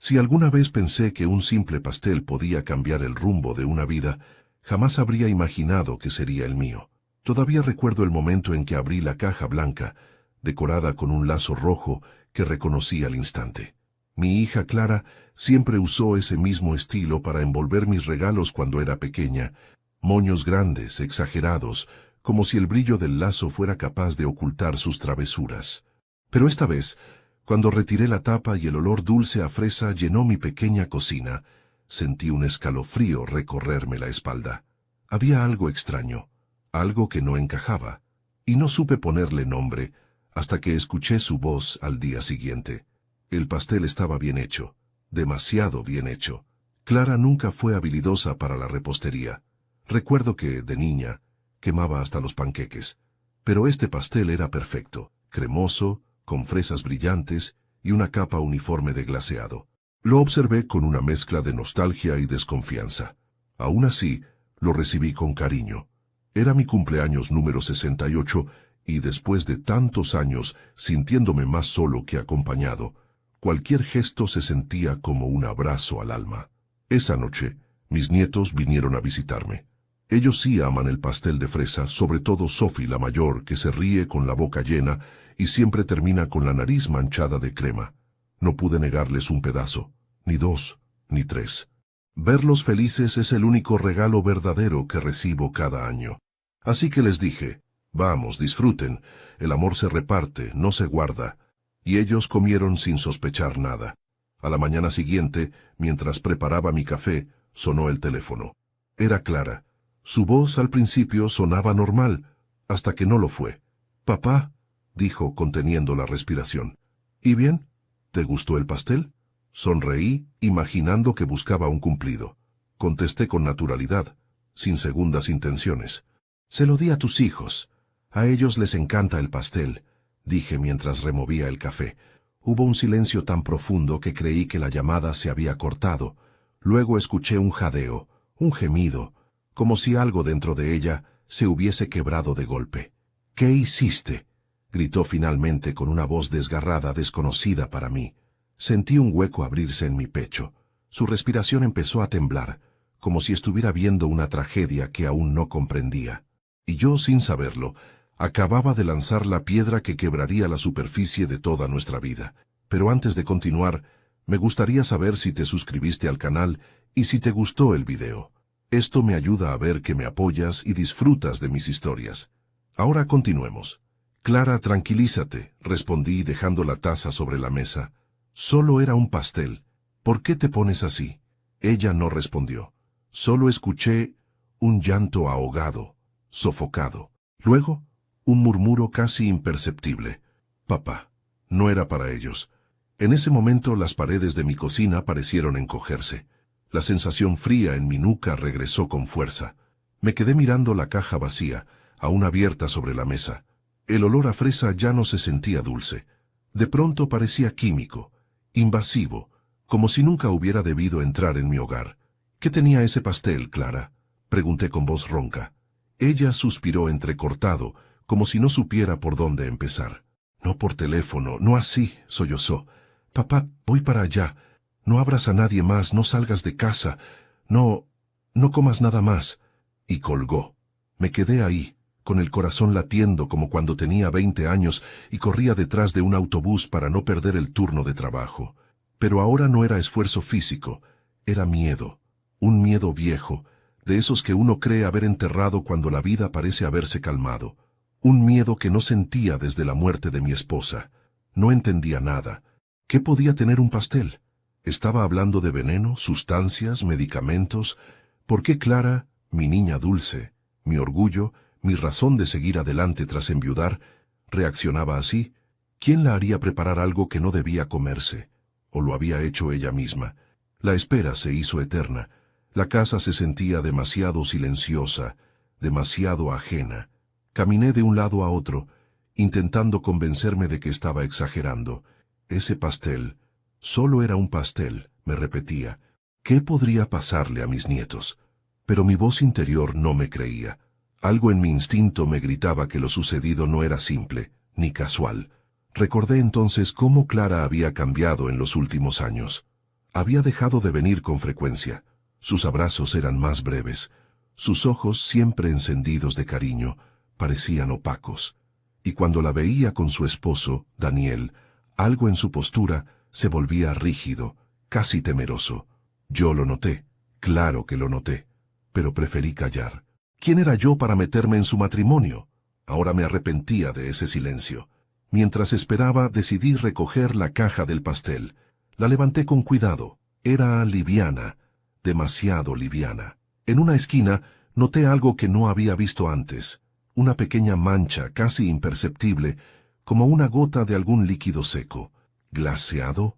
Si alguna vez pensé que un simple pastel podía cambiar el rumbo de una vida, jamás habría imaginado que sería el mío. Todavía recuerdo el momento en que abrí la caja blanca, decorada con un lazo rojo que reconocí al instante. Mi hija Clara siempre usó ese mismo estilo para envolver mis regalos cuando era pequeña, moños grandes, exagerados, como si el brillo del lazo fuera capaz de ocultar sus travesuras. Pero esta vez, cuando retiré la tapa y el olor dulce a fresa llenó mi pequeña cocina, sentí un escalofrío recorrerme la espalda. Había algo extraño, algo que no encajaba, y no supe ponerle nombre hasta que escuché su voz al día siguiente. El pastel estaba bien hecho, demasiado bien hecho. Clara nunca fue habilidosa para la repostería. Recuerdo que, de niña, quemaba hasta los panqueques. Pero este pastel era perfecto, cremoso, con fresas brillantes y una capa uniforme de glaseado. Lo observé con una mezcla de nostalgia y desconfianza. Aún así, lo recibí con cariño. Era mi cumpleaños número 68 y después de tantos años, sintiéndome más solo que acompañado, cualquier gesto se sentía como un abrazo al alma. Esa noche, mis nietos vinieron a visitarme. Ellos sí aman el pastel de fresa, sobre todo Sophie, la mayor, que se ríe con la boca llena y siempre termina con la nariz manchada de crema. No pude negarles un pedazo, ni dos, ni tres. Verlos felices es el único regalo verdadero que recibo cada año. Así que les dije, vamos, disfruten, el amor se reparte, no se guarda. Y ellos comieron sin sospechar nada. A la mañana siguiente, mientras preparaba mi café, sonó el teléfono. Era Clara. Su voz al principio sonaba normal, hasta que no lo fue. «Papá», dijo conteniendo la respiración. «¿Y bien? ¿Te gustó el pastel?» Sonreí, imaginando que buscaba un cumplido. Contesté con naturalidad, sin segundas intenciones. «Se lo di a tus hijos. A ellos les encanta el pastel», dije mientras removía el café. Hubo un silencio tan profundo que creí que la llamada se había cortado. Luego escuché un jadeo, un gemido, como si algo dentro de ella se hubiese quebrado de golpe. «¿Qué hiciste?», gritó finalmente con una voz desgarrada, desconocida para mí. Sentí un hueco abrirse en mi pecho. Su respiración empezó a temblar, como si estuviera viendo una tragedia que aún no comprendía. Y yo, sin saberlo, acababa de lanzar la piedra que quebraría la superficie de toda nuestra vida. Pero antes de continuar, me gustaría saber si te suscribiste al canal y si te gustó el video. Esto me ayuda a ver que me apoyas y disfrutas de mis historias. Ahora continuemos. «Clara, tranquilízate», respondí dejando la taza sobre la mesa. «Solo era un pastel. ¿Por qué te pones así?» Ella no respondió. Solo escuché un llanto ahogado, sofocado. Luego, un murmuro casi imperceptible. «Papá». No era para ellos. En ese momento las paredes de mi cocina parecieron encogerse. La sensación fría en mi nuca regresó con fuerza. Me quedé mirando la caja vacía, aún abierta sobre la mesa. El olor a fresa ya no se sentía dulce. De pronto parecía químico, invasivo, como si nunca hubiera debido entrar en mi hogar. «¿Qué tenía ese pastel, Clara?», pregunté con voz ronca. Ella suspiró entrecortado, como si no supiera por dónde empezar. «No por teléfono, no así», sollozó. «Papá, voy para allá. No abras a nadie más, no salgas de casa. No comas nada más». Y colgó. Me quedé ahí, con el corazón latiendo como cuando tenía 20 años y corría detrás de un autobús para no perder el turno de trabajo. Pero ahora no era esfuerzo físico, era miedo. Un miedo viejo, de esos que uno cree haber enterrado cuando la vida parece haberse calmado. Un miedo que no sentía desde la muerte de mi esposa. No entendía nada. ¿Qué podía tener un pastel? ¿Estaba hablando de veneno, sustancias, medicamentos? ¿Por qué Clara, mi niña dulce, mi orgullo, mi razón de seguir adelante tras enviudar, reaccionaba así? ¿Quién la haría preparar algo que no debía comerse? ¿O lo había hecho ella misma? La espera se hizo eterna. La casa se sentía demasiado silenciosa, demasiado ajena. Caminé de un lado a otro, intentando convencerme de que estaba exagerando. Ese pastel, solo era un pastel, me repetía. ¿Qué podría pasarle a mis nietos? Pero mi voz interior no me creía. Algo en mi instinto me gritaba que lo sucedido no era simple, ni casual. Recordé entonces cómo Clara había cambiado en los últimos años. Había dejado de venir con frecuencia. Sus abrazos eran más breves. Sus ojos, siempre encendidos de cariño, parecían opacos. Y cuando la veía con su esposo, Daniel, algo en su postura se volvía rígido, casi temeroso. Yo lo noté, claro que lo noté, pero preferí callar. ¿Quién era yo para meterme en su matrimonio? Ahora me arrepentía de ese silencio. Mientras esperaba, decidí recoger la caja del pastel. La levanté con cuidado. Era liviana, demasiado liviana. En una esquina noté algo que no había visto antes. Una pequeña mancha casi imperceptible, como una gota de algún líquido seco. ¿Glaseado?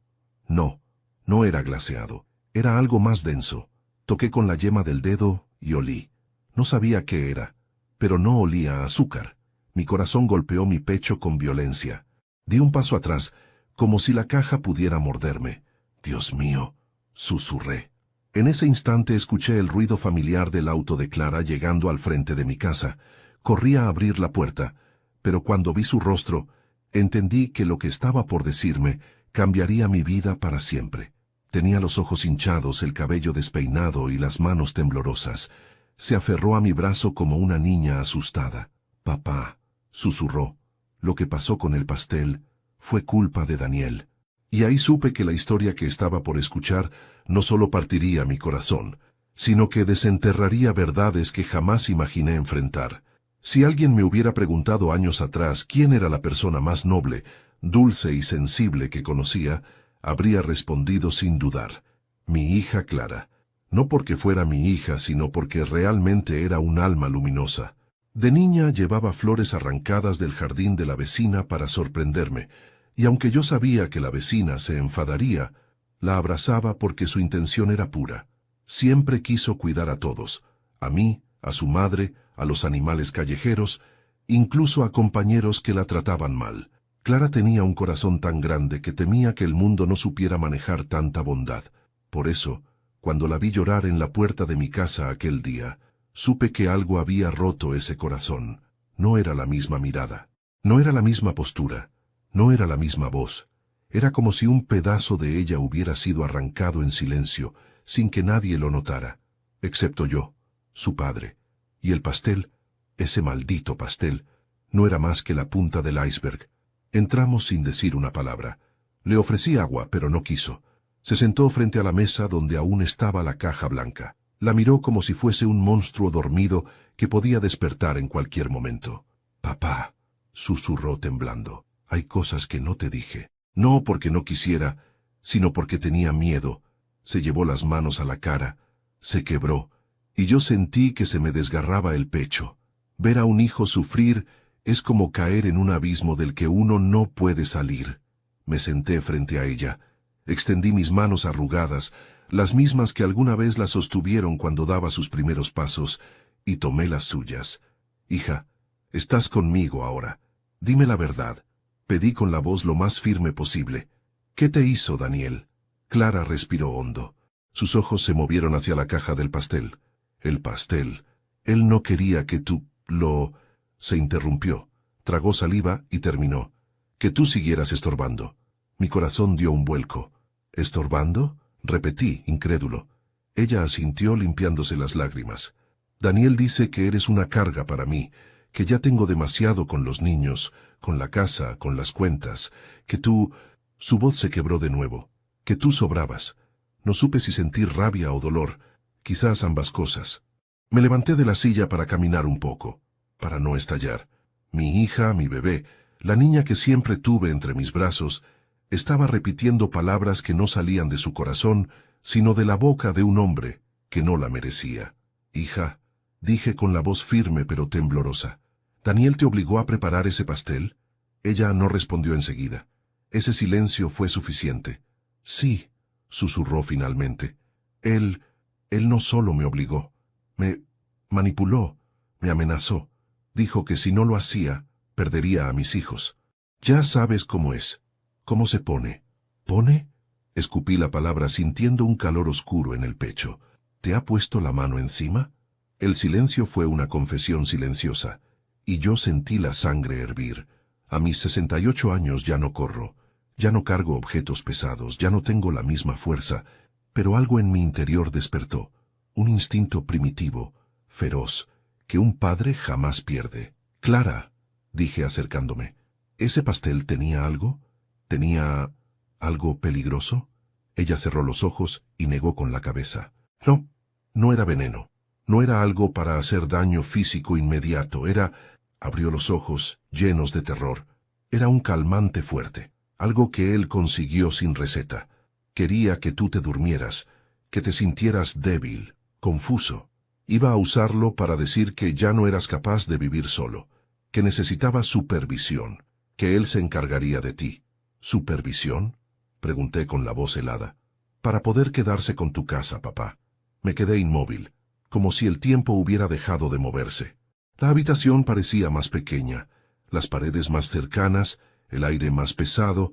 No, no era glaseado. Era algo más denso. Toqué con la yema del dedo y olí. No sabía qué era, pero no olía a azúcar. Mi corazón golpeó mi pecho con violencia. Di un paso atrás, como si la caja pudiera morderme. Dios mío, susurré. En ese instante escuché el ruido familiar del auto de Clara llegando al frente de mi casa. Corrí a abrir la puerta, pero cuando vi su rostro, entendí que lo que estaba por decirme cambiaría mi vida para siempre. Tenía los ojos hinchados, el cabello despeinado y las manos temblorosas. Se aferró a mi brazo como una niña asustada. Papá, susurró, lo que pasó con el pastel fue culpa de Daniel. Y ahí supe que la historia que estaba por escuchar no solo partiría mi corazón, sino que desenterraría verdades que jamás imaginé enfrentar. Si alguien me hubiera preguntado años atrás quién era la persona más noble, dulce y sensible que conocía, habría respondido sin dudar: mi hija Clara. No porque fuera mi hija, sino porque realmente era un alma luminosa. De niña llevaba flores arrancadas del jardín de la vecina para sorprenderme, y aunque yo sabía que la vecina se enfadaría, la abrazaba porque su intención era pura. Siempre quiso cuidar a todos, a mí, a su madre, a los animales callejeros, incluso a compañeros que la trataban mal. Clara tenía un corazón tan grande que temía que el mundo no supiera manejar tanta bondad. Por eso, cuando la vi llorar en la puerta de mi casa aquel día, supe que algo había roto ese corazón. No era la misma mirada, no era la misma postura, no era la misma voz. Era como si un pedazo de ella hubiera sido arrancado en silencio, sin que nadie lo notara, excepto yo, su padre. Y el pastel, ese maldito pastel, no era más que la punta del iceberg. Entramos sin decir una palabra. Le ofrecí agua, pero no quiso. Se sentó frente a la mesa donde aún estaba la caja blanca. La miró como si fuese un monstruo dormido que podía despertar en cualquier momento. Papá, susurró temblando, hay cosas que no te dije. No porque no quisiera, sino porque tenía miedo. Se llevó las manos a la cara, se quebró, y yo sentí que se me desgarraba el pecho. Ver a un hijo sufrir es como caer en un abismo del que uno no puede salir. Me senté frente a ella. Extendí mis manos arrugadas, las mismas que alguna vez la sostuvieron cuando daba sus primeros pasos, y tomé las suyas. Hija, estás conmigo ahora. Dime la verdad. Pedí con la voz lo más firme posible. ¿Qué te hizo, Daniel? Clara respiró hondo. Sus ojos se movieron hacia la caja del pastel. El pastel. Él no quería que tú lo... Se interrumpió. Tragó saliva y terminó. Que tú siguieras estorbando. Mi corazón dio un vuelco. ¿Estorbando? Repetí, incrédulo. Ella asintió limpiándose las lágrimas. Daniel dice que eres una carga para mí, que ya tengo demasiado con los niños, con la casa, con las cuentas, que tú... Su voz se quebró de nuevo. Que tú sobrabas. No supe si sentir rabia o dolor, quizás ambas cosas. Me levanté de la silla para caminar un poco, para no estallar. Mi hija, mi bebé, la niña que siempre tuve entre mis brazos, estaba repitiendo palabras que no salían de su corazón, sino de la boca de un hombre que no la merecía. Hija, dije con la voz firme pero temblorosa, ¿Daniel te obligó a preparar ese pastel? Ella no respondió enseguida. Ese silencio fue suficiente. Sí, susurró finalmente. Él no solo me obligó, me manipuló, me amenazó. Dijo que si no lo hacía, perdería a mis hijos. Ya sabes cómo es. ¿Cómo se pone? ¿Pone? Escupí la palabra sintiendo un calor oscuro en el pecho. ¿Te ha puesto la mano encima? El silencio fue una confesión silenciosa, y yo sentí la sangre hervir. A mis 68 años ya no corro, ya no cargo objetos pesados, ya no tengo la misma fuerza, Pero algo en mi interior despertó, un instinto primitivo, feroz, que un padre jamás pierde. Clara, dije acercándome, ¿ese pastel tenía algo? ¿Tenía algo peligroso? Ella cerró los ojos y negó con la cabeza. No, no era veneno. No era algo para hacer daño físico inmediato. Abrió los ojos, llenos de terror. Era un calmante fuerte, algo que él consiguió sin receta. Quería que tú te durmieras, que te sintieras débil, confuso. Iba a usarlo para decir que ya no eras capaz de vivir solo, que necesitabas supervisión, que él se encargaría de ti. ¿Supervisión?, pregunté con la voz helada. Para poder quedarse con tu casa, papá. Me quedé inmóvil, como si el tiempo hubiera dejado de moverse. La habitación parecía más pequeña, las paredes más cercanas, el aire más pesado,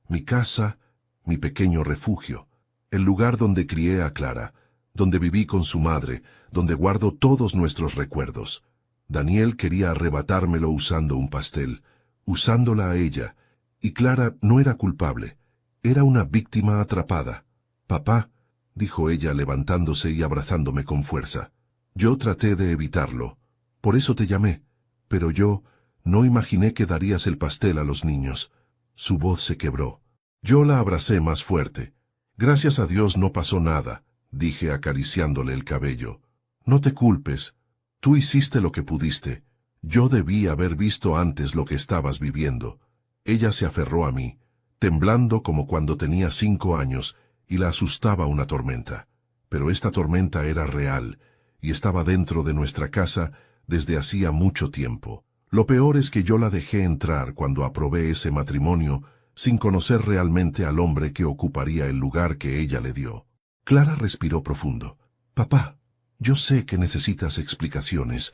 mi casa, mi pequeño refugio, el lugar donde crié a Clara, donde viví con su madre, donde guardo todos nuestros recuerdos. Daniel quería arrebatármelo usando un pastel, usándola a ella, y Clara no era culpable, era una víctima atrapada. Papá, dijo ella levantándose y abrazándome con fuerza. Yo traté de evitarlo, por eso te llamé, pero yo no imaginé que darías el pastel a los niños. Su voz se quebró. Yo la abracé más fuerte. Gracias a Dios no pasó nada, dije acariciándole el cabello. No te culpes. Tú hiciste lo que pudiste. Yo debí haber visto antes lo que estabas viviendo. Ella se aferró a mí, temblando como cuando tenía 5 años, y la asustaba una tormenta. Pero esta tormenta era real, y estaba dentro de nuestra casa desde hacía mucho tiempo. Lo peor es que yo la dejé entrar cuando aprobé ese matrimonio, sin conocer realmente al hombre que ocuparía el lugar que ella le dio. Clara respiró profundo. Papá, yo sé que necesitas explicaciones,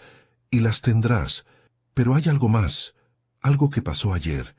y las tendrás, pero hay algo más, algo que pasó ayer.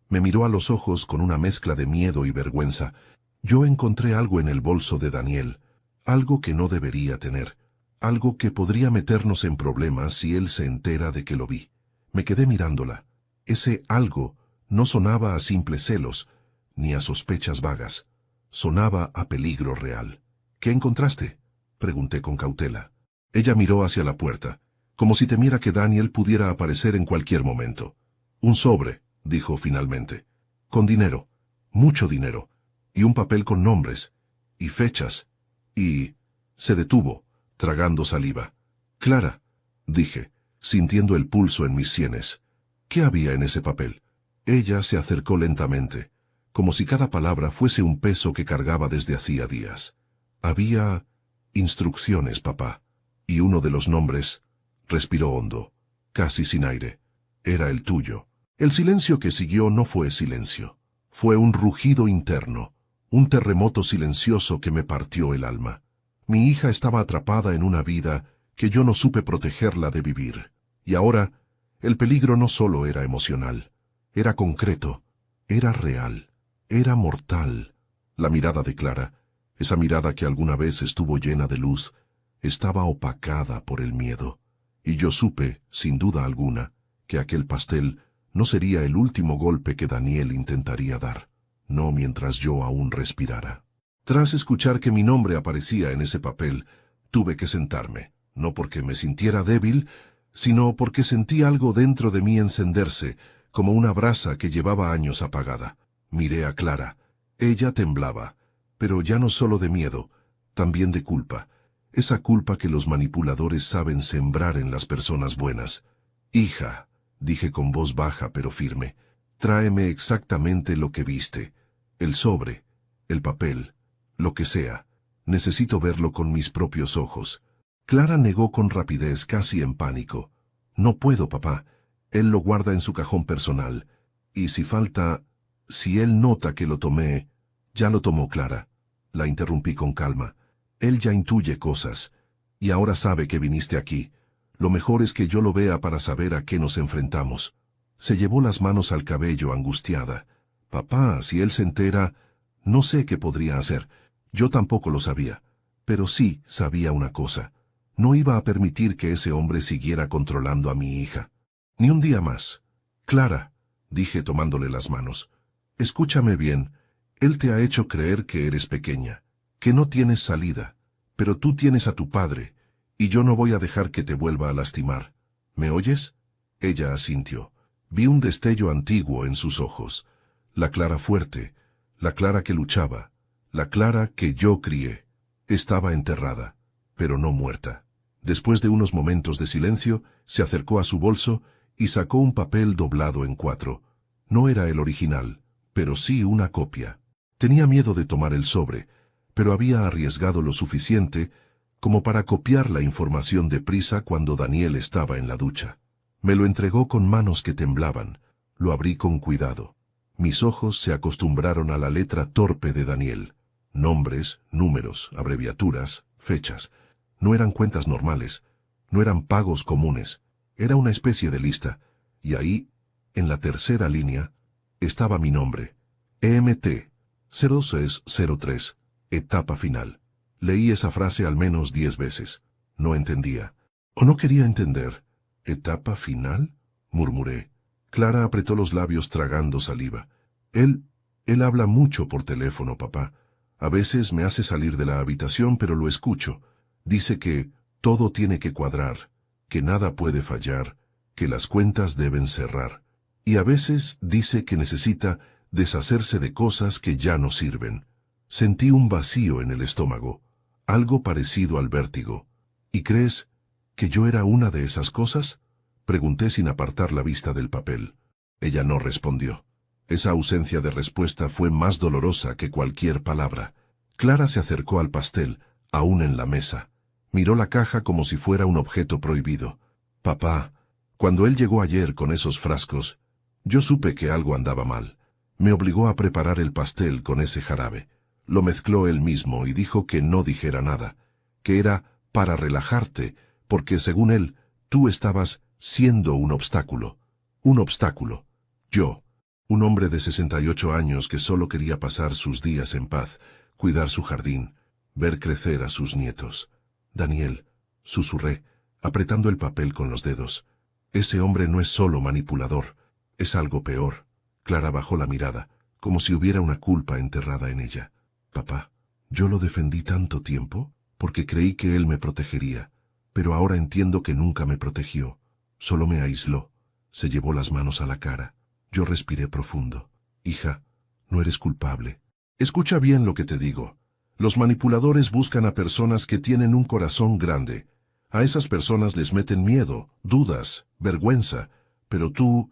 Me miró a los ojos con una mezcla de miedo y vergüenza. Yo encontré algo en el bolso de Daniel, algo que no debería tener, algo que podría meternos en problemas si él se entera de que lo vi. Me quedé mirándola. Ese algo no sonaba a simples celos, ni a sospechas vagas. Sonaba a peligro real. ¿Qué encontraste?, pregunté con cautela. Ella miró hacia la puerta, como si temiera que Daniel pudiera aparecer en cualquier momento. Un sobre, dijo finalmente, con dinero, mucho dinero, y un papel con nombres, y fechas, y... Se detuvo, tragando saliva. Clara, dije, sintiendo el pulso en mis sienes. ¿Qué había en ese papel? Ella se acercó lentamente, como si cada palabra fuese un peso que cargaba desde hacía días. Había instrucciones, papá, y uno de los nombres, respiró hondo, casi sin aire, era el tuyo. El silencio que siguió no fue silencio, fue un rugido interno, un terremoto silencioso que me partió el alma. Mi hija estaba atrapada en una vida que yo no supe protegerla de vivir, y ahora el peligro no solo era emocional, era concreto, era real, era mortal. La mirada de Clara, esa mirada que alguna vez estuvo llena de luz, estaba opacada por el miedo, y yo supe, sin duda alguna, que aquel pastel no sería el último golpe que Daniel intentaría dar, no mientras yo aún respirara. Tras escuchar que mi nombre aparecía en ese papel, tuve que sentarme, no porque me sintiera débil, sino porque sentí algo dentro de mí encenderse, como una brasa que llevaba años apagada. Miré a Clara. Ella temblaba, pero ya no solo de miedo, también de culpa. Esa culpa que los manipuladores saben sembrar en las personas buenas. Hija, dije con voz baja pero firme, tráeme exactamente lo que viste. El sobre, el papel, lo que sea. Necesito verlo con mis propios ojos. Clara negó con rapidez, casi en pánico. No puedo, papá. Él lo guarda en su cajón personal. Y si él nota que lo tomé... Ya lo tomó, Clara. La interrumpí con calma. Él ya intuye cosas. Y ahora sabe que viniste aquí. Lo mejor es que yo lo vea para saber a qué nos enfrentamos. Se llevó las manos al cabello, angustiada. Papá, si él se entera... No sé qué podría hacer. Yo tampoco lo sabía. Pero sí sabía una cosa. No iba a permitir que ese hombre siguiera controlando a mi hija. Ni un día más. Clara, dije tomándole las manos. Escúchame bien. Él te ha hecho creer que eres pequeña, que no tienes salida, pero tú tienes a tu padre, y yo no voy a dejar que te vuelva a lastimar. ¿Me oyes? Ella asintió. Vi un destello antiguo en sus ojos. La Clara fuerte, la Clara que luchaba, la Clara que yo crié. Estaba enterrada, pero no muerta. Después de unos momentos de silencio, se acercó a su bolso y sacó un papel doblado en 4. No era el original, pero sí una copia. Tenía miedo de tomar el sobre, pero había arriesgado lo suficiente como para copiar la información deprisa cuando Daniel estaba en la ducha. Me lo entregó con manos que temblaban. Lo abrí con cuidado. Mis ojos se acostumbraron a la letra torpe de Daniel. Nombres, números, abreviaturas, fechas. No eran cuentas normales, no eran pagos comunes. Era una especie de lista. Y ahí, en la tercera línea, estaba mi nombre. EMT 0603, etapa final. Leí esa frase al menos 10 veces. No entendía. O no quería entender. ¿Etapa final?, murmuré. Clara apretó los labios tragando saliva. Él habla mucho por teléfono, papá. A veces me hace salir de la habitación, pero lo escucho. Dice que todo tiene que cuadrar, que nada puede fallar, que las cuentas deben cerrar. Y a veces dice que necesita deshacerse de cosas que ya no sirven. Sentí un vacío en el estómago, algo parecido al vértigo. ¿Y crees que yo era una de esas cosas?, pregunté sin apartar la vista del papel. Ella no respondió. Esa ausencia de respuesta fue más dolorosa que cualquier palabra. Clara se acercó al pastel, aún en la mesa. Miró la caja como si fuera un objeto prohibido. Papá, cuando él llegó ayer con esos frascos, yo supe que algo andaba mal. Me obligó a preparar el pastel con ese jarabe. Lo mezcló él mismo y dijo que no dijera nada, que era para relajarte, porque según él, tú estabas siendo un obstáculo. Un obstáculo. Yo, un hombre de 68 años que solo quería pasar sus días en paz, cuidar su jardín, ver crecer a sus nietos. Daniel, susurré, apretando el papel con los dedos. Ese hombre no es solo manipulador, es algo peor. Clara bajó la mirada, como si hubiera una culpa enterrada en ella. Papá, yo lo defendí tanto tiempo porque creí que él me protegería, pero ahora entiendo que nunca me protegió. Solo me aisló. Se llevó las manos a la cara. Yo respiré profundo. Hija, no eres culpable. Escucha bien lo que te digo. Los manipuladores buscan a personas que tienen un corazón grande. A esas personas les meten miedo, dudas, vergüenza. Pero tú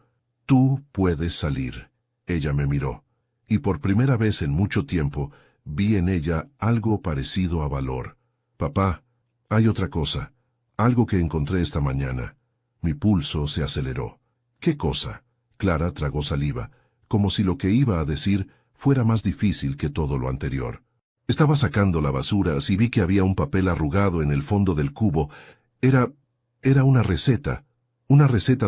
puedes salir. Ella me miró. Y por primera vez en mucho tiempo, vi en ella algo parecido a valor. Papá, hay otra cosa. Algo que encontré esta mañana. Mi pulso se aceleró. ¿Qué cosa? Clara tragó saliva, como si lo que iba a decir fuera más difícil que todo lo anterior. Estaba sacando la basura y vi que había un papel arrugado en el fondo del cubo. Era una receta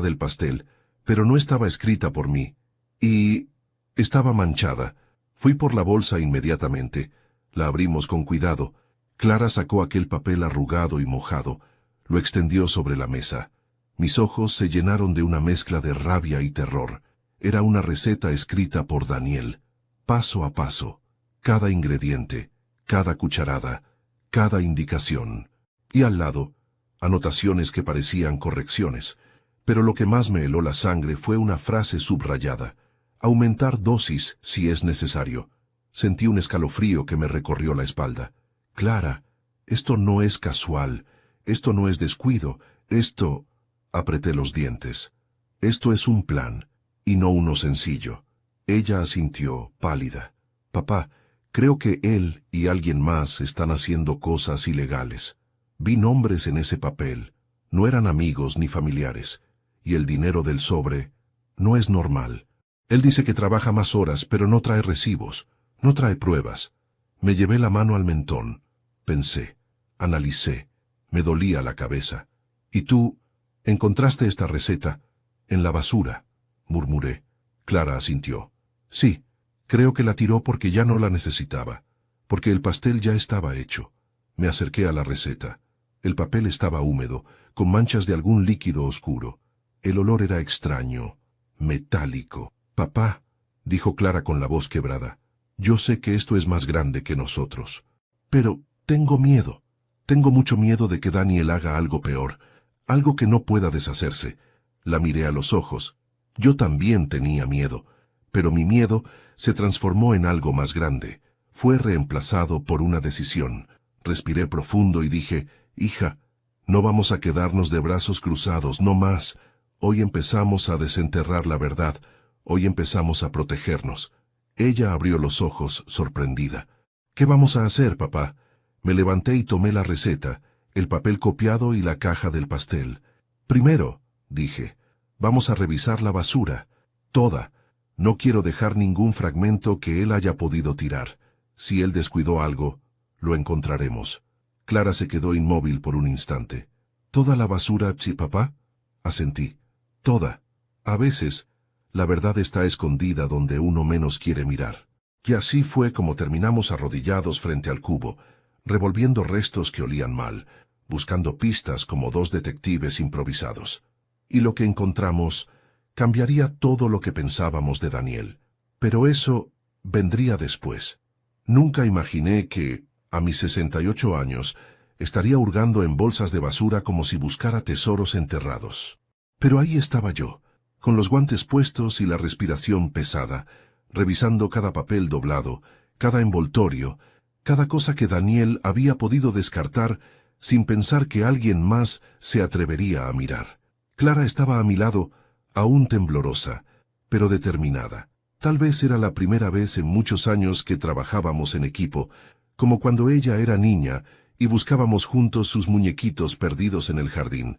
del pastel, pero no estaba escrita por mí. Y estaba manchada. Fui por la bolsa inmediatamente. La abrimos con cuidado. Clara sacó aquel papel arrugado y mojado. Lo extendió sobre la mesa. Mis ojos se llenaron de una mezcla de rabia y terror. Era una receta escrita por Daniel, paso a paso, cada ingrediente, cada cucharada, cada indicación. Y al lado, anotaciones que parecían correcciones. Pero lo que más me heló la sangre fue una frase subrayada. Aumentar dosis si es necesario. Sentí un escalofrío que me recorrió la espalda. Clara, esto no es casual. Esto no es descuido. Esto... Apreté los dientes. Esto es un plan, y no uno sencillo. Ella asintió, pálida. Papá, creo que él y alguien más están haciendo cosas ilegales. Vi nombres en ese papel. No eran amigos ni familiares. Y el dinero del sobre no es normal. Él dice que trabaja más horas, pero no trae recibos, no trae pruebas. Me llevé la mano al mentón. Pensé, analicé. Me dolía la cabeza. ¿Y tú encontraste esta receta en la basura?, murmuré. Clara asintió. Sí, creo que la tiró porque ya no la necesitaba, porque el pastel ya estaba hecho. Me acerqué a la receta. El papel estaba húmedo, con manchas de algún líquido oscuro. El olor era extraño, metálico. Papá, dijo Clara con la voz quebrada, yo sé que esto es más grande que nosotros. Pero tengo miedo. Tengo mucho miedo de que Daniel haga algo peor, algo que no pueda deshacerse. La miré a los ojos. Yo también tenía miedo, pero mi miedo se transformó en algo más grande. Fue reemplazado por una decisión. Respiré profundo y dije, hija, no vamos a quedarnos de brazos cruzados, no más. Hoy empezamos a desenterrar la verdad. Hoy empezamos a protegernos. Ella abrió los ojos, sorprendida. ¿Qué vamos a hacer, papá? Me levanté y tomé la receta, el papel copiado y la caja del pastel. Primero, dije, vamos a revisar la basura. Toda. No quiero dejar ningún fragmento que él haya podido tirar. Si él descuidó algo, lo encontraremos. Clara se quedó inmóvil por un instante. ¿Toda la basura, sí, papá? Asentí. Toda. A veces, la verdad está escondida donde uno menos quiere mirar. Y así fue como terminamos arrodillados frente al cubo, revolviendo restos que olían mal, buscando pistas como dos detectives improvisados. Y lo que encontramos cambiaría todo lo que pensábamos de Daniel. Pero eso vendría después. Nunca imaginé que, a mis 68 años, estaría hurgando en bolsas de basura como si buscara tesoros enterrados. Pero ahí estaba yo, con los guantes puestos y la respiración pesada, revisando cada papel doblado, cada envoltorio, cada cosa que Daniel había podido descartar sin pensar que alguien más se atrevería a mirar. Clara estaba a mi lado, aún temblorosa, pero determinada. Tal vez era la primera vez en muchos años que trabajábamos en equipo, como cuando ella era niña y buscábamos juntos sus muñequitos perdidos en el jardín.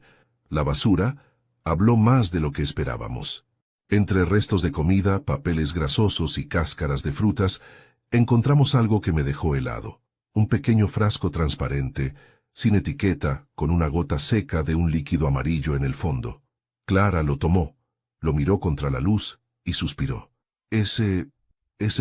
La basura habló más de lo que esperábamos. Entre restos de comida, papeles grasosos y cáscaras de frutas, encontramos algo que me dejó helado. Un pequeño frasco transparente, sin etiqueta, con una gota seca de un líquido amarillo en el fondo. Clara lo tomó, lo miró contra la luz y suspiró. Ese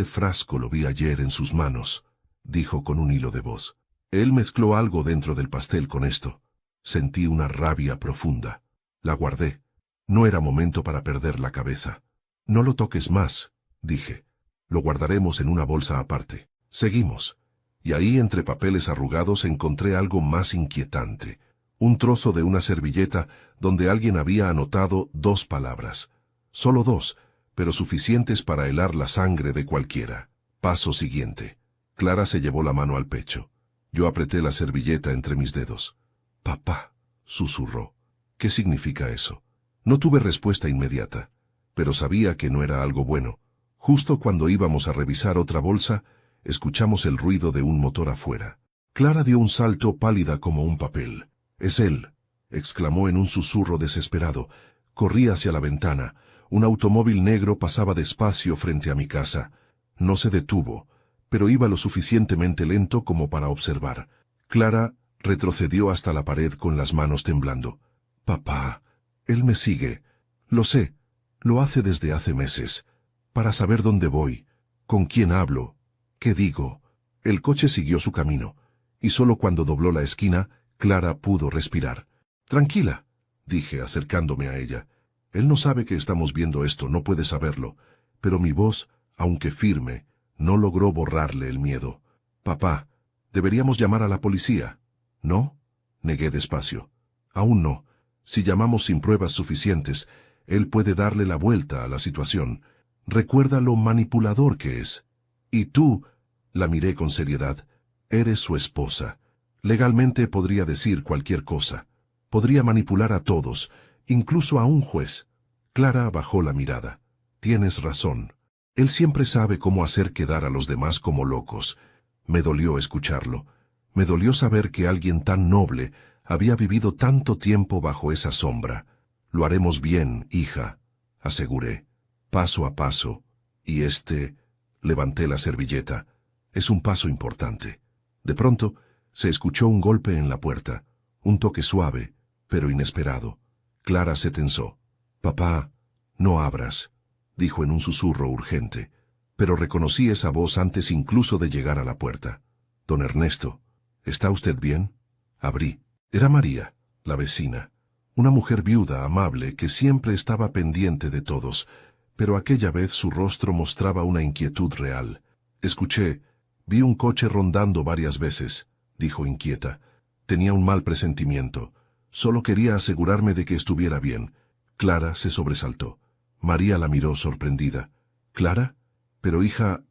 frasco lo vi ayer en sus manos, dijo con un hilo de voz. Él mezcló algo dentro del pastel con esto. Sentí una rabia profunda. La guardé. No era momento para perder la cabeza. No lo toques más, dije. Lo guardaremos en una bolsa aparte. Seguimos. Y ahí entre papeles arrugados encontré algo más inquietante. Un trozo de una servilleta donde alguien había anotado 2 palabras. Solo 2, pero suficientes para helar la sangre de cualquiera. Paso siguiente. Clara se llevó la mano al pecho. Yo apreté la servilleta entre mis dedos. Papá, susurró. ¿Qué significa eso? No tuve respuesta inmediata, pero sabía que no era algo bueno. Justo cuando íbamos a revisar otra bolsa, escuchamos el ruido de un motor afuera. Clara dio un salto pálida como un papel. «Es él», exclamó en un susurro desesperado. Corrí hacia la ventana. Un automóvil negro pasaba despacio frente a mi casa. No se detuvo, pero iba lo suficientemente lento como para observar. Clara retrocedió hasta la pared con las manos temblando. «Papá, él me sigue. Lo sé. Lo hace desde hace meses. Para saber dónde voy, con quién hablo, qué digo». El coche siguió su camino, y solo cuando dobló la esquina, Clara pudo respirar. «Tranquila», dije acercándome a ella. «Él no sabe que estamos viendo esto, no puede saberlo». Pero mi voz, aunque firme, no logró borrarle el miedo. «Papá, deberíamos llamar a la policía». «¿No?», negué despacio. «Aún no. Si llamamos sin pruebas suficientes, él puede darle la vuelta a la situación. Recuerda lo manipulador que es. Y tú», la miré con seriedad, «eres su esposa. Legalmente podría decir cualquier cosa. Podría manipular a todos, incluso a un juez». Clara bajó la mirada. «Tienes razón. Él siempre sabe cómo hacer quedar a los demás como locos». Me dolió escucharlo. Me dolió saber que alguien tan noble había vivido tanto tiempo bajo esa sombra. «Lo haremos bien, hija», aseguré, «paso a paso. Y levanté la servilleta. Es un paso importante». De pronto, se escuchó un golpe en la puerta, un toque suave, pero inesperado. Clara se tensó. «Papá, no abras», dijo en un susurro urgente, pero reconocí esa voz antes incluso de llegar a la puerta. «Don Ernesto, ¿está usted bien?» Abrí. Era María, la vecina, una mujer viuda, amable, que siempre estaba pendiente de todos, pero aquella vez su rostro mostraba una inquietud real. Escuché, Vi un coche rondando varias veces, dijo inquieta. Tenía un mal presentimiento. Solo quería asegurarme de que estuviera bien. Clara se sobresaltó. María la miró sorprendida. ¿Clara? Pero hija,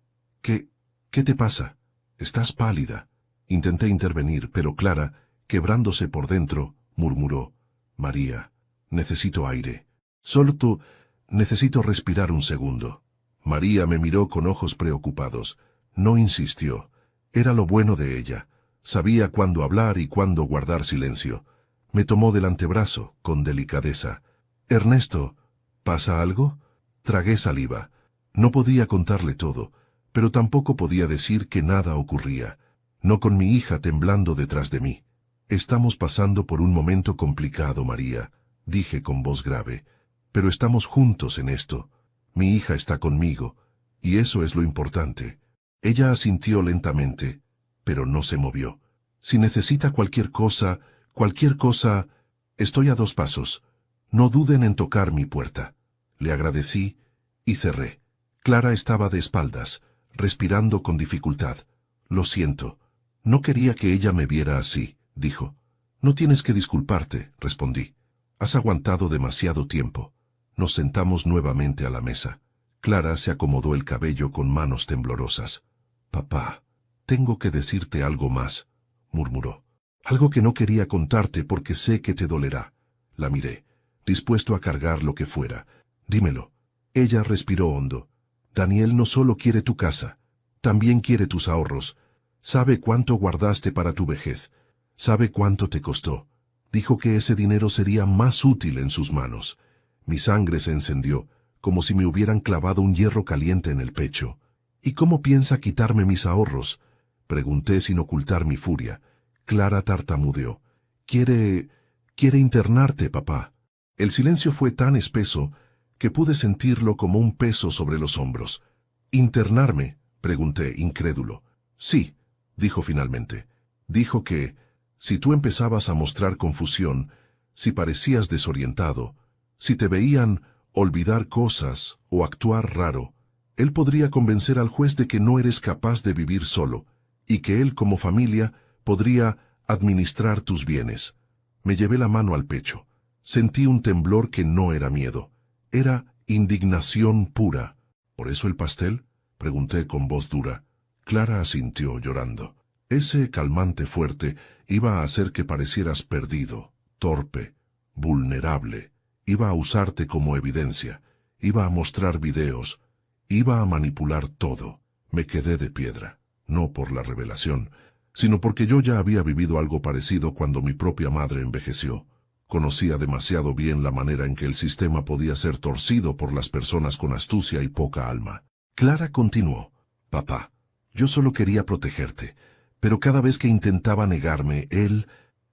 ¿qué te pasa? Estás pálida. Intenté intervenir, pero Clara, quebrándose por dentro, murmuró. María, necesito aire. Solo tú, necesito respirar un segundo. María me miró con ojos preocupados. No insistió. Era lo bueno de ella. Sabía cuándo hablar y cuándo guardar silencio. Me tomó del antebrazo, con delicadeza. Ernesto, ¿pasa algo? Tragué saliva. No podía contarle todo, pero tampoco podía decir que nada ocurría. No con mi hija temblando detrás de mí. Estamos pasando por un momento complicado, María, dije con voz grave. Pero estamos juntos en esto. Mi hija está conmigo, y eso es lo importante. Ella asintió lentamente, pero no se movió. Si necesita cualquier cosa, estoy a 2 pasos. No duden en tocar mi puerta. Le agradecí y cerré. Clara estaba de espaldas, respirando con dificultad. Lo siento. No quería que ella me viera así, dijo. No tienes que disculparte, respondí. Has aguantado demasiado tiempo. Nos sentamos nuevamente a la mesa. Clara se acomodó el cabello con manos temblorosas. Papá, tengo que decirte algo más, murmuró. Algo que no quería contarte porque sé que te dolerá. La miré, dispuesto a cargar lo que fuera. Dímelo. Ella respiró hondo. Daniel no solo quiere tu casa, también quiere tus ahorros. Sabe cuánto guardaste para tu vejez. Sabe cuánto te costó. Dijo que ese dinero sería más útil en sus manos. Mi sangre se encendió, como si me hubieran clavado un hierro caliente en el pecho. ¿Y cómo piensa quitarme mis ahorros? Pregunté sin ocultar mi furia. Clara tartamudeó. Quiere internarte, papá. El silencio fue tan espeso que pude sentirlo como un peso sobre los hombros. ¿Internarme? Pregunté, incrédulo. Sí, dijo finalmente. Dijo que, si tú empezabas a mostrar confusión, si parecías desorientado, si te veían olvidar cosas o actuar raro, él podría convencer al juez de que no eres capaz de vivir solo, y que él como familia podría administrar tus bienes. Me llevé la mano al pecho. Sentí un temblor que no era miedo. Era indignación pura. ¿Por eso el pastel? Pregunté con voz dura. Clara asintió llorando. Ese calmante fuerte iba a hacer que parecieras perdido, torpe, vulnerable. Iba a usarte como evidencia. Iba a mostrar videos. Iba a manipular todo. Me quedé de piedra. No por la revelación, sino porque yo ya había vivido algo parecido cuando mi propia madre envejeció. Conocía demasiado bien la manera en que el sistema podía ser torcido por las personas con astucia y poca alma. Clara continuó. Papá, yo solo quería protegerte, pero cada vez que intentaba negarme, él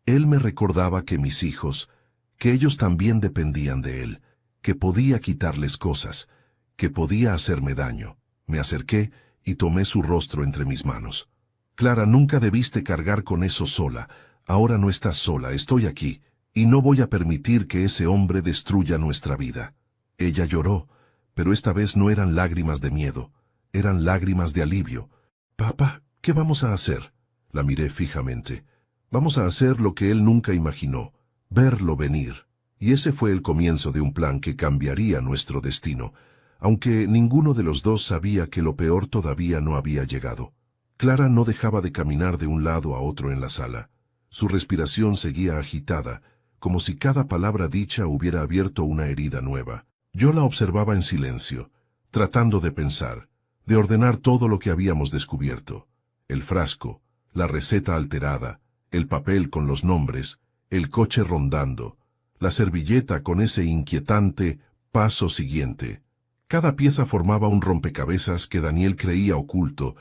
me recordaba que mis hijos, que ellos también dependían de él, que podía quitarles cosas, que podía hacerme daño. Me acerqué y tomé su rostro entre mis manos. Clara, nunca debiste cargar con eso sola. Ahora no estás sola, estoy aquí. Y no voy a permitir que ese hombre destruya nuestra vida. Ella lloró, pero esta vez no eran lágrimas de miedo, eran lágrimas de alivio. Papá, ¿qué vamos a hacer? La miré fijamente. Vamos a hacer lo que él nunca imaginó, verlo venir. Y ese fue el comienzo de un plan que cambiaría nuestro destino, aunque ninguno de los dos sabía que lo peor todavía no había llegado. Clara no dejaba de caminar de un lado a otro en la sala. Su respiración seguía agitada, como si cada palabra dicha hubiera abierto una herida nueva. Yo la observaba en silencio, tratando de pensar, de ordenar todo lo que habíamos descubierto. El frasco, la receta alterada, el papel con los nombres, el coche rondando, la servilleta con ese inquietante paso siguiente. Cada pieza formaba un rompecabezas que Daniel creía oculto,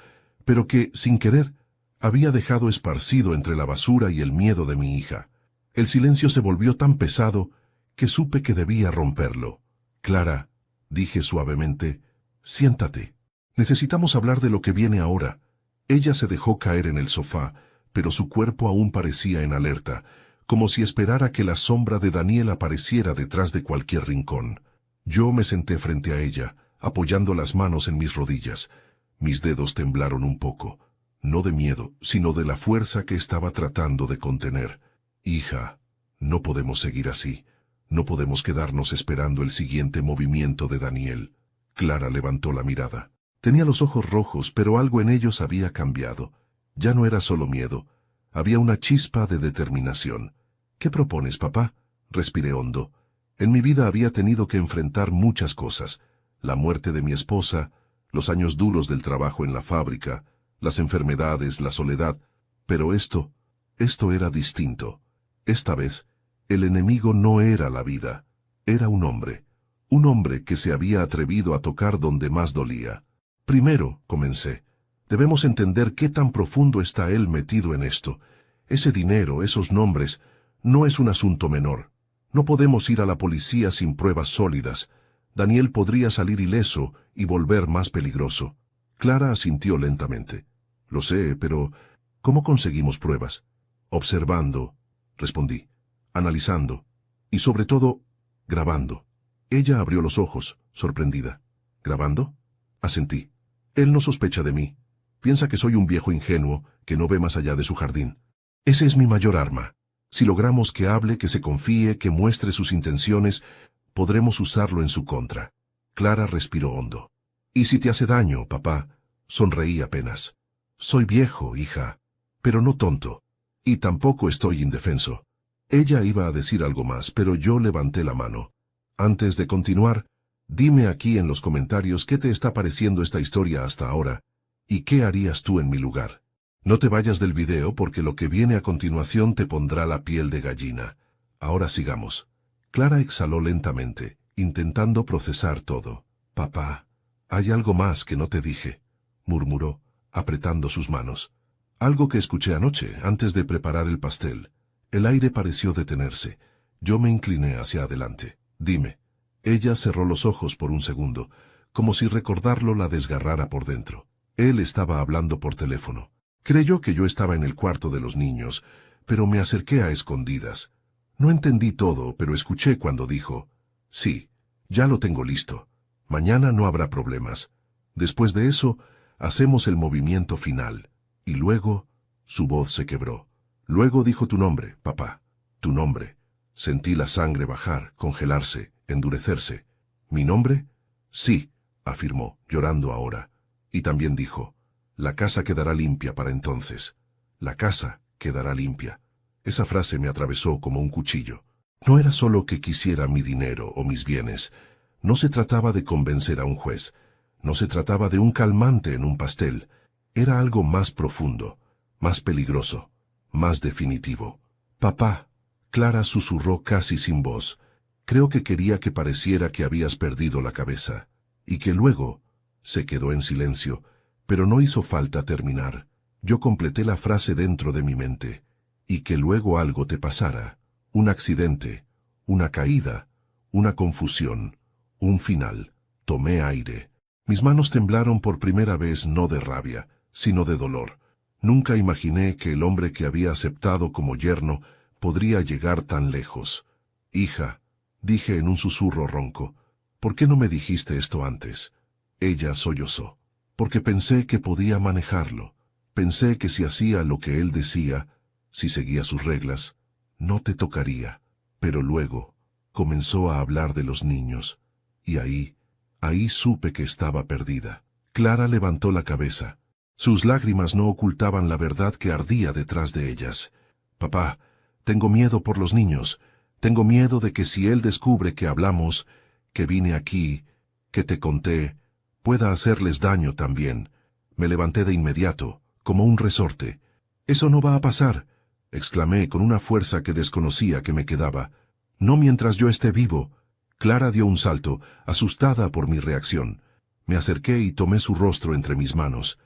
pero que, sin querer, había dejado esparcido entre la basura y el miedo de mi hija. El silencio se volvió tan pesado que supe que debía romperlo. Clara, dije suavemente, siéntate. Necesitamos hablar de lo que viene ahora. Ella se dejó caer en el sofá, pero su cuerpo aún parecía en alerta, como si esperara que la sombra de Daniel apareciera detrás de cualquier rincón. Yo me senté frente a ella, apoyando las manos en mis rodillas. Mis dedos temblaron un poco. no de miedo, sino de la fuerza que estaba tratando de contener. Hija, no podemos seguir así. No podemos quedarnos esperando el siguiente movimiento de Daniel. Clara levantó la mirada. Tenía los ojos rojos, pero algo en ellos había cambiado. Ya no era solo miedo. Había una chispa de determinación. ¿Qué propones, papá? Respiré hondo. En mi vida había tenido que enfrentar muchas cosas. La muerte de mi esposa, los años duros del trabajo en la fábrica, las enfermedades, la soledad. Pero esto era distinto. Esta vez, el enemigo no era la vida. Era un hombre que se había atrevido a tocar donde más dolía. Primero, comencé, debemos entender qué tan profundo está él metido en esto. Ese dinero, esos nombres, no es un asunto menor. No podemos ir a la policía sin pruebas sólidas. Daniel podría salir ileso y volver más peligroso. Clara asintió lentamente. Lo sé, pero ¿cómo conseguimos pruebas? Observando, respondí, analizando, y sobre todo, grabando. Ella abrió los ojos, sorprendida. ¿Grabando? Asentí. Él no sospecha de mí. Piensa que soy un viejo ingenuo que no ve más allá de su jardín. Ese es mi mayor arma. Si logramos que hable, que se confíe, que muestre sus intenciones, podremos usarlo en su contra. Clara respiró hondo. ¿Y si te hace daño, papá? Sonreí apenas. Soy viejo, hija, pero no tonto. Y tampoco estoy indefenso. Ella iba a decir algo más, pero yo levanté la mano. Antes de continuar, dime aquí en los comentarios qué te está pareciendo esta historia hasta ahora, y qué harías tú en mi lugar. No te vayas del video porque lo que viene a continuación te pondrá la piel de gallina. Ahora sigamos. Clara exhaló lentamente, intentando procesar todo. Papá, hay algo más que no te dije, murmuró, apretando sus manos. Algo que escuché anoche, antes de preparar el pastel. El aire pareció detenerse. Yo me incliné hacia adelante. Dime. Ella cerró los ojos por un segundo, como si recordarlo la desgarrara por dentro. Él estaba hablando por teléfono. Creyó que yo estaba en el cuarto de los niños, pero me acerqué a escondidas. No entendí todo, pero escuché cuando dijo, sí, ya lo tengo listo. Mañana no habrá problemas. Después de eso, hacemos el movimiento final. Y luego, su voz se quebró. Luego dijo tu nombre, papá. Tu nombre. Sentí la sangre bajar, congelarse, endurecerse. ¿Mi nombre? Sí, afirmó, llorando ahora. Y también dijo, la casa quedará limpia para entonces. La casa quedará limpia. Esa frase me atravesó como un cuchillo. No era solo que quisiera mi dinero o mis bienes. No se trataba de convencer a un juez. No se trataba de un calmante en un pastel. Era algo más profundo, más peligroso, más definitivo. Papá, Clara susurró casi sin voz. Creo que quería que pareciera que habías perdido la cabeza. Y que luego se quedó en silencio, pero no hizo falta terminar. Yo completé la frase dentro de mi mente. Y que luego algo te pasara. Un accidente, una caída, una confusión, un final. Tomé aire. Mis manos temblaron por primera vez no de rabia, sino de dolor. Nunca imaginé que el hombre que había aceptado como yerno podría llegar tan lejos. Hija, dije en un susurro ronco, ¿por qué no me dijiste esto antes? Ella sollozó. Porque pensé que podía manejarlo. Pensé que si hacía lo que él decía, si seguía sus reglas, no te tocaría. Pero luego comenzó a hablar de los niños. Y ahí supe que estaba perdida. Clara levantó la cabeza. Sus lágrimas no ocultaban la verdad que ardía detrás de ellas. Papá, tengo miedo por los niños. Tengo miedo de que si él descubre que hablamos, que vine aquí, que te conté, pueda hacerles daño también. Me levanté de inmediato, como un resorte. Eso no va a pasar, exclamé con una fuerza que desconocía que me quedaba. No mientras yo esté vivo. Clara dio un salto, asustada por mi reacción. Me acerqué y tomé su rostro entre mis manos.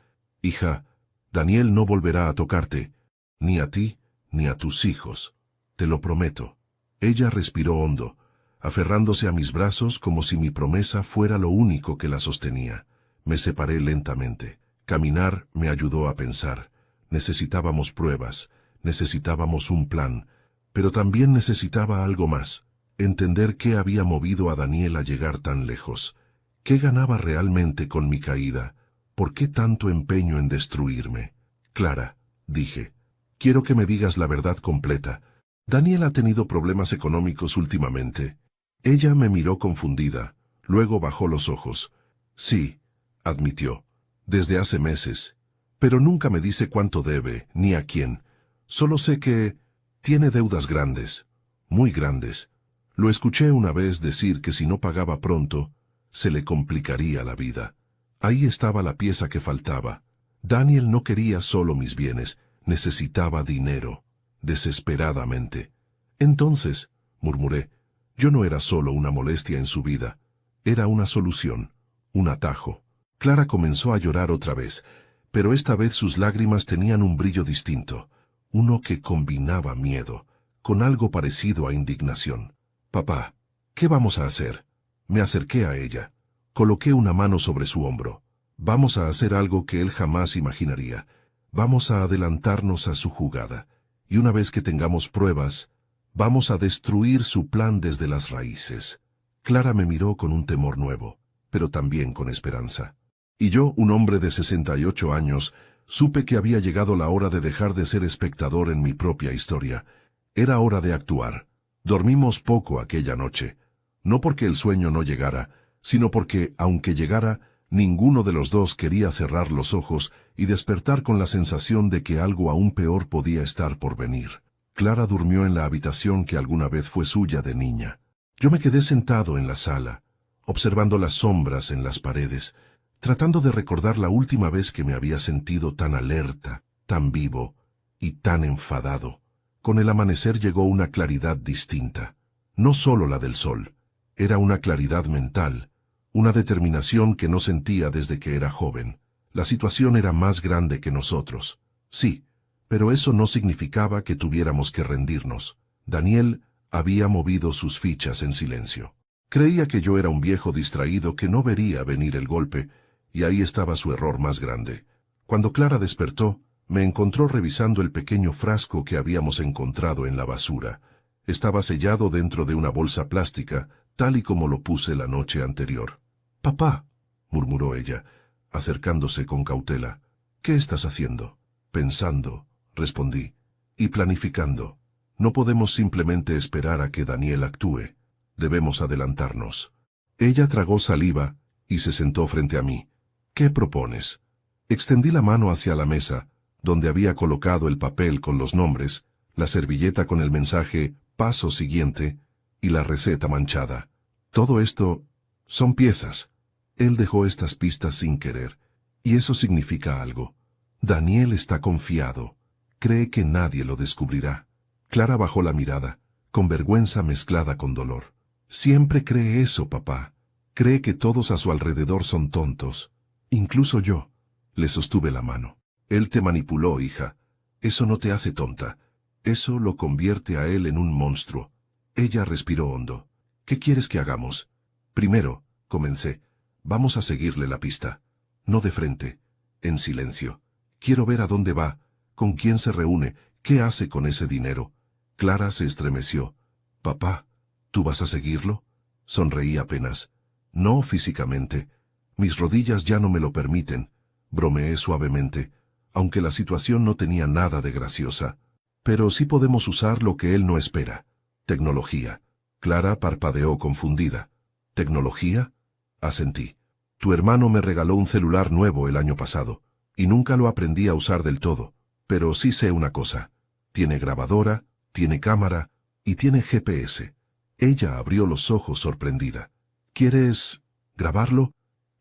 Hija, Daniel no volverá a tocarte, ni a ti, ni a tus hijos. Te lo prometo. Ella respiró hondo, aferrándose a mis brazos como si mi promesa fuera lo único que la sostenía. Me separé lentamente. Caminar me ayudó a pensar. Necesitábamos pruebas, necesitábamos un plan, pero también necesitaba algo más. Entender qué había movido a Daniel a llegar tan lejos. ¿Qué ganaba realmente con mi caída? ¿Por qué tanto empeño en destruirme? Clara, dije, quiero que me digas la verdad completa. Daniel ha tenido problemas económicos últimamente. Ella me miró confundida, luego bajó los ojos. Sí, admitió, desde hace meses. Pero nunca me dice cuánto debe, ni a quién. Solo sé que tiene deudas grandes, muy grandes. Lo escuché una vez decir que si no pagaba pronto, se le complicaría la vida. Ahí estaba la pieza que faltaba. Daniel no quería solo mis bienes, necesitaba dinero, desesperadamente. Entonces, murmuré, yo no era solo una molestia en su vida, era una solución, un atajo. Clara comenzó a llorar otra vez, pero esta vez sus lágrimas tenían un brillo distinto, uno que combinaba miedo, con algo parecido a indignación. Papá, ¿qué vamos a hacer? Me acerqué a ella. Coloqué una mano sobre su hombro. Vamos a hacer algo que él jamás imaginaría. Vamos a adelantarnos a su jugada. Y una vez que tengamos pruebas, vamos a destruir su plan desde las raíces. Clara me miró con un temor nuevo, pero también con esperanza. Y yo, un hombre de 68 años, supe que había llegado la hora de dejar de ser espectador en mi propia historia. Era hora de actuar. Dormimos poco aquella noche. No porque el sueño no llegara, sino porque, aunque llegara, ninguno de los dos quería cerrar los ojos y despertar con la sensación de que algo aún peor podía estar por venir. Clara durmió en la habitación que alguna vez fue suya de niña. Yo me quedé sentado en la sala, observando las sombras en las paredes, tratando de recordar la última vez que me había sentido tan alerta, tan vivo y tan enfadado. Con el amanecer llegó una claridad distinta, no solo la del sol, era una claridad mental, una determinación que no sentía desde que era joven. La situación era más grande que nosotros, sí, pero eso no significaba que tuviéramos que rendirnos. Daniel había movido sus fichas en silencio. Creía que yo era un viejo distraído que no vería venir el golpe, y ahí estaba su error más grande. Cuando Clara despertó, me encontró revisando el pequeño frasco que habíamos encontrado en la basura. Estaba sellado dentro de una bolsa plástica, tal y como lo puse la noche anterior. «Papá», murmuró ella, acercándose con cautela, «¿qué estás haciendo?» «Pensando», respondí, «y planificando. No podemos simplemente esperar a que Daniel actúe. Debemos adelantarnos». Ella tragó saliva y se sentó frente a mí. «¿Qué propones?» Extendí la mano hacia la mesa, donde había colocado el papel con los nombres, la servilleta con el mensaje «Paso siguiente» y la receta manchada. Todo esto son piezas. Él dejó estas pistas sin querer, y eso significa algo. Daniel está confiado. Cree que nadie lo descubrirá. Clara bajó la mirada, con vergüenza mezclada con dolor. Siempre cree eso, papá. Cree que todos a su alrededor son tontos. Incluso yo. Le sostuve la mano. Él te manipuló, hija. Eso no te hace tonta. Eso lo convierte a él en un monstruo. Ella respiró hondo. ¿Qué quieres que hagamos? Primero, comencé. Vamos a seguirle la pista. No de frente. En silencio. Quiero ver a dónde va, con quién se reúne, qué hace con ese dinero. Clara se estremeció. Papá, ¿tú vas a seguirlo? Sonreí apenas. No físicamente. Mis rodillas ya no me lo permiten. Bromeé suavemente, aunque la situación no tenía nada de graciosa. Pero sí podemos usar lo que él no espera. Tecnología. Clara parpadeó confundida. ¿Tecnología? Asentí. Tu hermano me regaló un celular nuevo el año pasado, y nunca lo aprendí a usar del todo, pero sí sé una cosa. Tiene grabadora, tiene cámara, y tiene GPS. Ella abrió los ojos sorprendida. ¿Quieres grabarlo?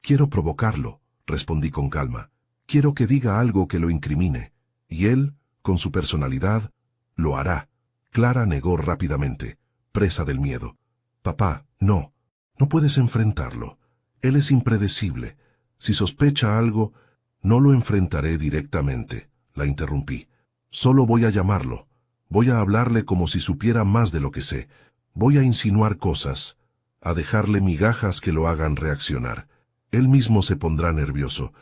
Quiero provocarlo, respondí con calma. Quiero que diga algo que lo incrimine, y él, con su personalidad, lo hará. Clara negó rápidamente, presa del miedo. Papá, no puedes enfrentarlo. Él es impredecible. Si sospecha algo, no lo enfrentaré directamente, la interrumpí. Solo voy a llamarlo. Voy a hablarle como si supiera más de lo que sé. Voy a insinuar cosas, a dejarle migajas que lo hagan reaccionar. Él mismo se pondrá nervioso.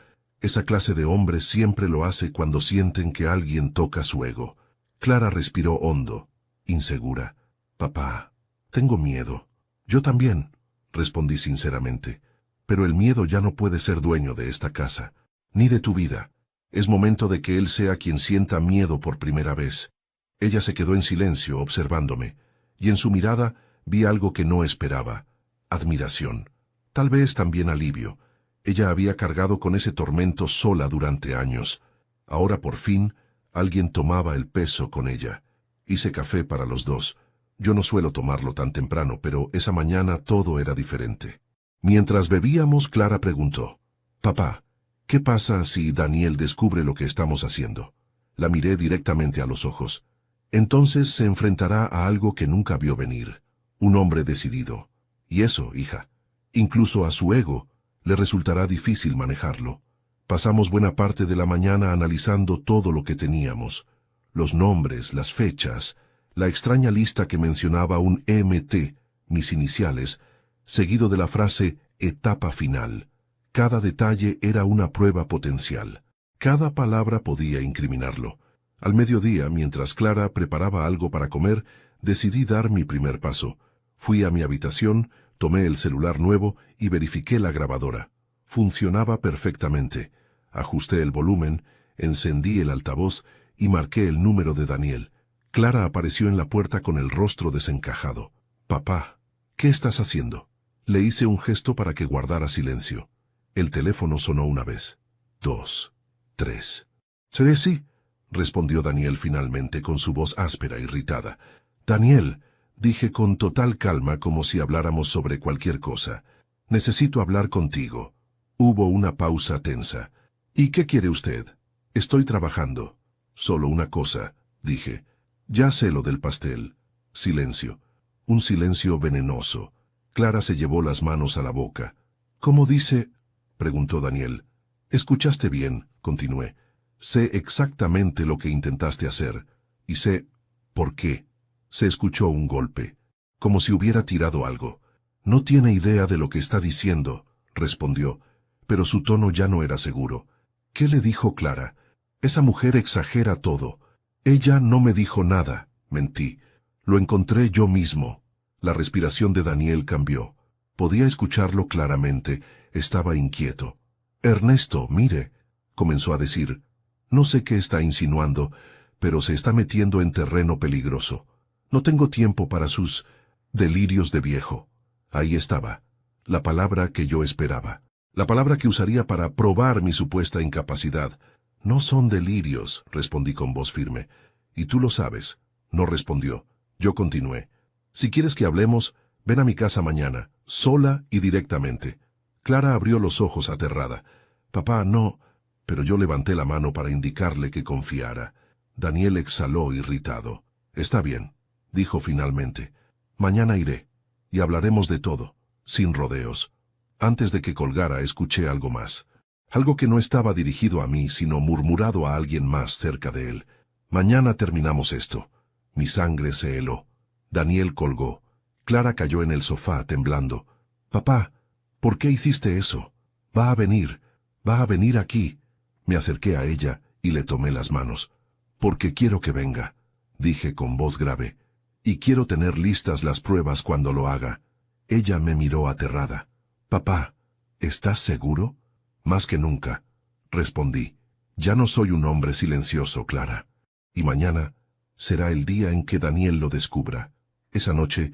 Esa clase de hombres siempre lo hace cuando sienten que alguien toca su ego. Clara respiró hondo, insegura. Papá, tengo miedo. Yo también, respondí sinceramente. Pero el miedo ya no puede ser dueño de esta casa, ni de tu vida. Es momento de que él sea quien sienta miedo por primera vez. Ella se quedó en silencio, observándome, y en su mirada vi algo que no esperaba: admiración. Tal vez también alivio. Ella había cargado con ese tormento sola durante años. Ahora por fin, alguien tomaba el peso con ella. Hice café para los dos. Yo no suelo tomarlo tan temprano, pero esa mañana todo era diferente. Mientras bebíamos, Clara preguntó: «Papá, ¿qué pasa si Daniel descubre lo que estamos haciendo?». La miré directamente a los ojos. Entonces se enfrentará a algo que nunca vio venir. Un hombre decidido. Y eso, hija, incluso a su ego, le resultará difícil manejarlo. Pasamos buena parte de la mañana analizando todo lo que teníamos. Los nombres, las fechas, la extraña lista que mencionaba un MT, mis iniciales, seguido de la frase etapa final. Cada detalle era una prueba potencial. Cada palabra podía incriminarlo. Al mediodía, mientras Clara preparaba algo para comer, decidí dar mi primer paso. Fui a mi habitación, tomé el celular nuevo y verifiqué la grabadora. Funcionaba perfectamente. Ajusté el volumen, encendí el altavoz y marqué el número de Daniel. Clara apareció en la puerta con el rostro desencajado. «Papá, ¿qué estás haciendo?». Le hice un gesto para que guardara silencio. El teléfono sonó una vez, 2, 3. «Sí», respondió Daniel finalmente con su voz áspera, irritada. «Daniel», dije con total calma, como si habláramos sobre cualquier cosa, «necesito hablar contigo». Hubo una pausa tensa. «¿Y qué quiere usted?». «Estoy trabajando». «Solo una cosa», dije. «Ya sé lo del pastel». Silencio. Un silencio venenoso. Clara se llevó las manos a la boca. «¿Cómo dice?», preguntó Daniel. «Escuchaste bien», continué. «Sé exactamente lo que intentaste hacer, y sé por qué». Se escuchó un golpe, como si hubiera tirado algo. «No tiene idea de lo que está diciendo», respondió, pero su tono ya no era seguro. «¿Qué le dijo Clara? Esa mujer exagera todo». «Ella no me dijo nada», mentí. «Lo encontré yo mismo». La respiración de Daniel cambió. Podía escucharlo claramente. Estaba inquieto. «Ernesto, mire», comenzó a decir. «No sé qué está insinuando, pero se está metiendo en terreno peligroso. No tengo tiempo para sus delirios de viejo». Ahí estaba, la palabra que yo esperaba. La palabra que usaría para probar mi supuesta incapacidad. «No son delirios», respondí con voz firme. «Y tú lo sabes». No respondió. Yo continué. «Si quieres que hablemos, ven a mi casa mañana, sola y directamente». Clara abrió los ojos aterrada. «Papá, no». Pero yo levanté la mano para indicarle que confiara. Daniel exhaló irritado. «Está bien», dijo finalmente. «Mañana iré, y hablaremos de todo, sin rodeos». Antes de que colgara, escuché algo más. Algo que no estaba dirigido a mí, sino murmurado a alguien más cerca de él. «Mañana terminamos esto». Mi sangre se heló. Daniel colgó. Clara cayó en el sofá, temblando. «Papá, ¿por qué hiciste eso? Va a venir aquí». Me acerqué a ella y le tomé las manos. «Porque quiero que venga», dije con voz grave. «Y quiero tener listas las pruebas cuando lo haga». Ella me miró aterrada. «Papá, ¿estás seguro?». «Más que nunca», respondí. «Ya no soy un hombre silencioso, Clara. Y mañana será el día en que Daniel lo descubra». Esa noche,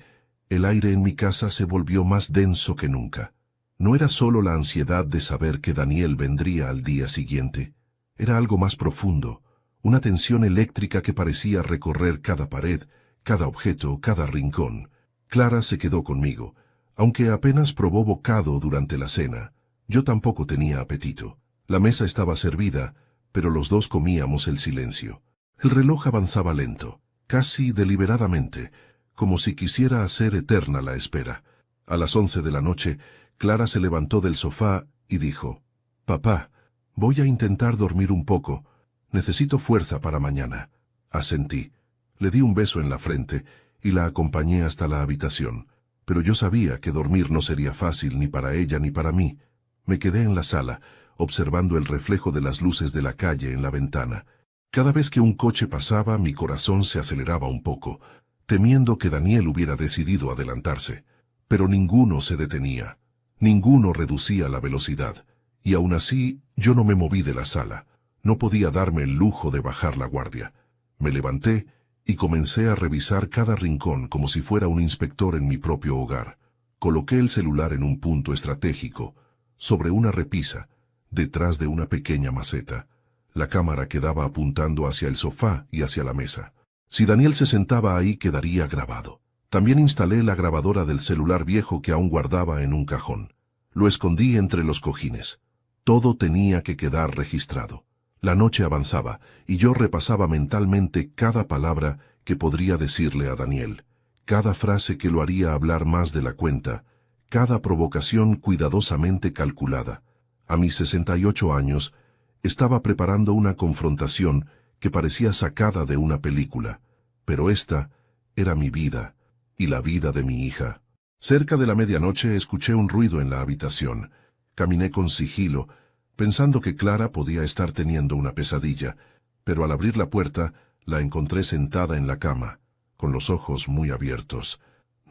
el aire en mi casa se volvió más denso que nunca. No era solo la ansiedad de saber que Daniel vendría al día siguiente. Era algo más profundo, una tensión eléctrica que parecía recorrer cada pared, cada objeto, cada rincón. Clara se quedó conmigo, aunque apenas probó bocado durante la cena. Yo tampoco tenía apetito. La mesa estaba servida, pero los dos comíamos en silencio. El reloj avanzaba lento, casi deliberadamente, como si quisiera hacer eterna la espera. A las 11 de la noche, Clara se levantó del sofá y dijo: «Papá, voy a intentar dormir un poco. Necesito fuerza para mañana». Asentí. Le di un beso en la frente y la acompañé hasta la habitación. Pero yo sabía que dormir no sería fácil ni para ella ni para mí. Me quedé en la sala, observando el reflejo de las luces de la calle en la ventana. Cada vez que un coche pasaba, mi corazón se aceleraba un poco, temiendo que Daniel hubiera decidido adelantarse. Pero ninguno se detenía. Ninguno reducía la velocidad. Y aún así, yo no me moví de la sala. No podía darme el lujo de bajar la guardia. Me levanté y comencé a revisar cada rincón como si fuera un inspector en mi propio hogar. Coloqué el celular en un punto estratégico, sobre una repisa, detrás de una pequeña maceta. La cámara quedaba apuntando hacia el sofá y hacia la mesa. Si Daniel se sentaba ahí, quedaría grabado. También instalé la grabadora del celular viejo que aún guardaba en un cajón. Lo escondí entre los cojines. Todo tenía que quedar registrado. La noche avanzaba y yo repasaba mentalmente cada palabra que podría decirle a Daniel, cada frase que lo haría hablar más de la cuenta, cada provocación cuidadosamente calculada. A mis 68 años, estaba preparando una confrontación que parecía sacada de una película, pero esta era mi vida y la vida de mi hija. Cerca de la medianoche escuché un ruido en la habitación. Caminé con sigilo, pensando que Clara podía estar teniendo una pesadilla, pero al abrir la puerta, la encontré sentada en la cama, con los ojos muy abiertos.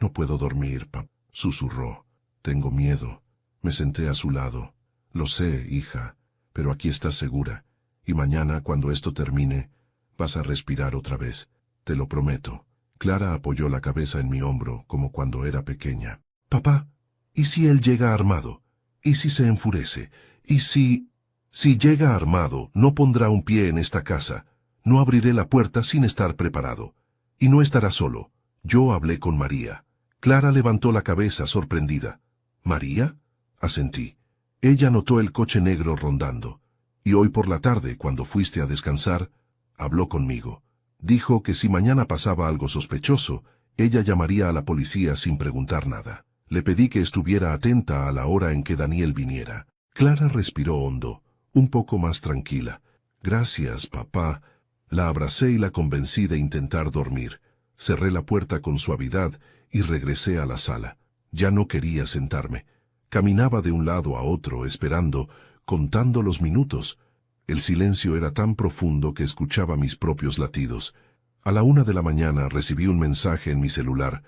«No puedo dormir, susurró. «Tengo miedo». Me senté a su lado. «Lo sé, hija, pero aquí estás segura, y mañana, cuando esto termine, vas a respirar otra vez. Te lo prometo». Clara apoyó la cabeza en mi hombro, como cuando era pequeña. «Papá, ¿y si él llega armado? ¿Y si se enfurece? ¿Y si...? Si llega armado, no pondrá un pie en esta casa. No abriré la puerta sin estar preparado. Y no estará solo. Yo hablé con María». Clara levantó la cabeza sorprendida. «¿María?», asentí. Ella notó el coche negro rondando. «Y hoy por la tarde, cuando fuiste a descansar, habló conmigo. Dijo que si mañana pasaba algo sospechoso, ella llamaría a la policía sin preguntar nada. Le pedí que estuviera atenta a la hora en que Daniel viniera». Clara respiró hondo, un poco más tranquila. «Gracias, papá». La abracé y la convencí de intentar dormir. Cerré la puerta con suavidad y regresé a la sala. Ya no quería sentarme. Caminaba de un lado a otro, esperando, contando los minutos. El silencio era tan profundo que escuchaba mis propios latidos. A la 1 de la mañana recibí un mensaje en mi celular.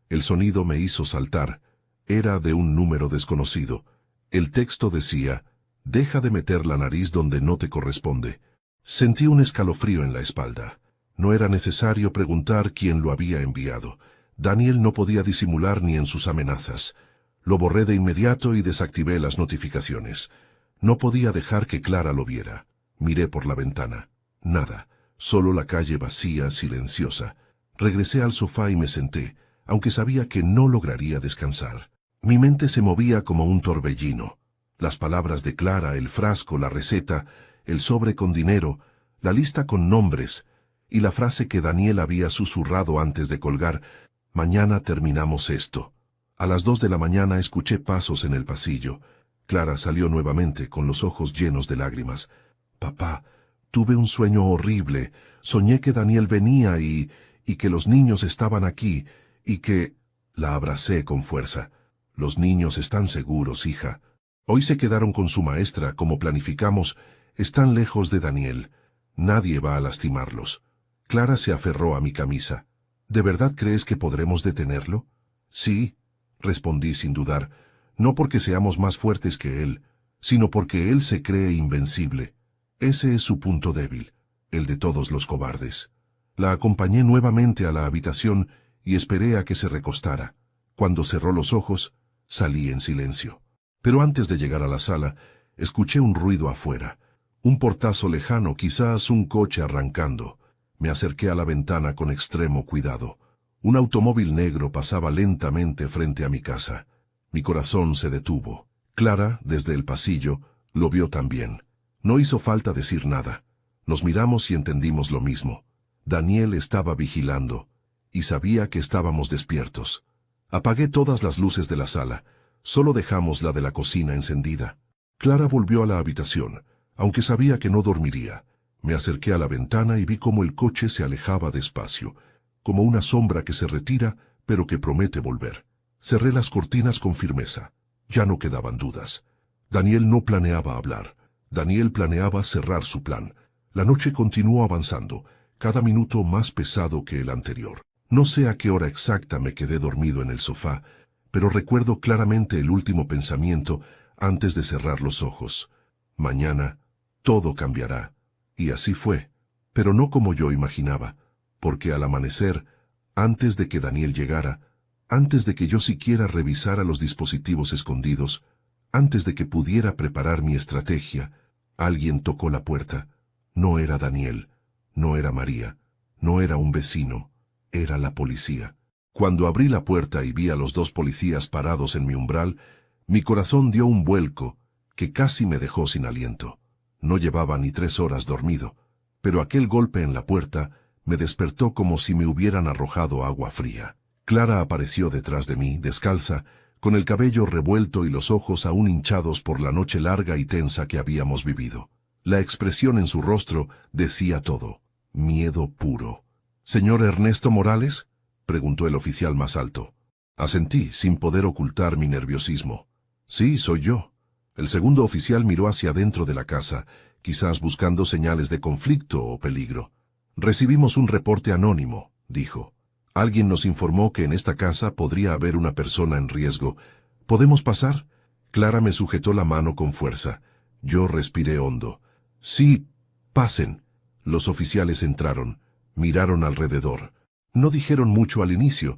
El sonido me hizo saltar. Era de un número desconocido. El texto decía: «Deja de meter la nariz donde no te corresponde». Sentí un escalofrío en la espalda. No era necesario preguntar quién lo había enviado. Daniel no podía disimular ni en sus amenazas. Lo borré de inmediato y desactivé las notificaciones. No podía dejar que Clara lo viera. Miré por la ventana. Nada, solo la calle vacía, silenciosa. Regresé al sofá y me senté, aunque sabía que no lograría descansar. Mi mente se movía como un torbellino. Las palabras de Clara, el frasco, la receta, el sobre con dinero, la lista con nombres, y la frase que Daniel había susurrado antes de colgar: «Mañana terminamos esto». A las 2 de la mañana escuché pasos en el pasillo. Clara salió nuevamente con los ojos llenos de lágrimas. «Papá, tuve un sueño horrible. Soñé que Daniel venía y que los niños estaban aquí, y que...». La abracé con fuerza. «Los niños están seguros, hija. Hoy se quedaron con su maestra, como planificamos. Están lejos de Daniel. Nadie va a lastimarlos». Clara se aferró a mi camisa. «¿De verdad crees que podremos detenerlo?». «Sí», respondí sin dudar, «no porque seamos más fuertes que él, sino porque él se cree invencible. Ese es su punto débil, el de todos los cobardes». La acompañé nuevamente a la habitación y esperé a que se recostara. Cuando cerró los ojos, salí en silencio. Pero antes de llegar a la sala, escuché un ruido afuera. Un portazo lejano, quizás un coche arrancando. Me acerqué a la ventana con extremo cuidado. Un automóvil negro pasaba lentamente frente a mi casa. Mi corazón se detuvo. Clara, desde el pasillo, lo vio también. No hizo falta decir nada. Nos miramos y entendimos lo mismo. Daniel estaba vigilando, y sabía que estábamos despiertos. Apagué todas las luces de la sala. Solo dejamos la de la cocina encendida. Clara volvió a la habitación, aunque sabía que no dormiría. Me acerqué a la ventana y vi cómo el coche se alejaba despacio, como una sombra que se retira, pero que promete volver. Cerré las cortinas con firmeza. Ya no quedaban dudas. Daniel no planeaba hablar. Daniel planeaba cerrar su plan. La noche continuó avanzando, cada minuto más pesado que el anterior. No sé a qué hora exacta me quedé dormido en el sofá, pero recuerdo claramente el último pensamiento antes de cerrar los ojos. Mañana, todo cambiará. Y así fue, pero no como yo imaginaba, porque al amanecer, antes de que Daniel llegara, antes de que yo siquiera revisara los dispositivos escondidos, antes de que pudiera preparar mi estrategia, alguien tocó la puerta. No era Daniel, no era María, no era un vecino, era la policía. Cuando abrí la puerta y vi a los dos policías parados en mi umbral, mi corazón dio un vuelco que casi me dejó sin aliento. No llevaba ni 3 horas dormido, pero aquel golpe en la puerta me despertó como si me hubieran arrojado agua fría. Clara apareció detrás de mí, descalza, con el cabello revuelto y los ojos aún hinchados por la noche larga y tensa que habíamos vivido. La expresión en su rostro decía todo: miedo puro. «¿Señor Ernesto Morales?», preguntó el oficial más alto. Asentí, sin poder ocultar mi nerviosismo. «Sí, soy yo». El segundo oficial miró hacia adentro de la casa, quizás buscando señales de conflicto o peligro. «Recibimos un reporte anónimo», dijo. «Alguien nos informó que en esta casa podría haber una persona en riesgo. ¿Podemos pasar?». Clara me sujetó la mano con fuerza. Yo respiré hondo. «Sí, pasen». Los oficiales entraron, miraron alrededor. No dijeron mucho al inicio,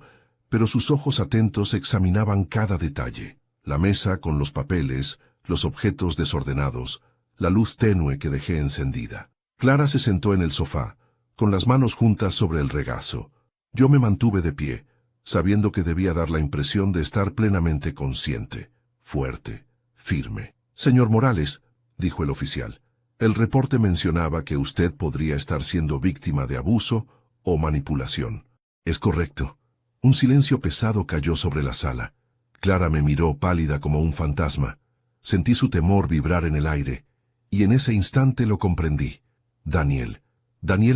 pero sus ojos atentos examinaban cada detalle. La mesa con los papeles, los objetos desordenados, la luz tenue que dejé encendida. Clara se sentó en el sofá, con las manos juntas sobre el regazo. Yo me mantuve de pie, sabiendo que debía dar la impresión de estar plenamente consciente, fuerte, firme. «Señor Morales», dijo el oficial, «el reporte mencionaba que usted podría estar siendo víctima de abuso o manipulación». «Es correcto». Un silencio pesado cayó sobre la sala. Clara me miró pálida como un fantasma. Sentí su temor vibrar en el aire, y en ese instante lo comprendí. Daniel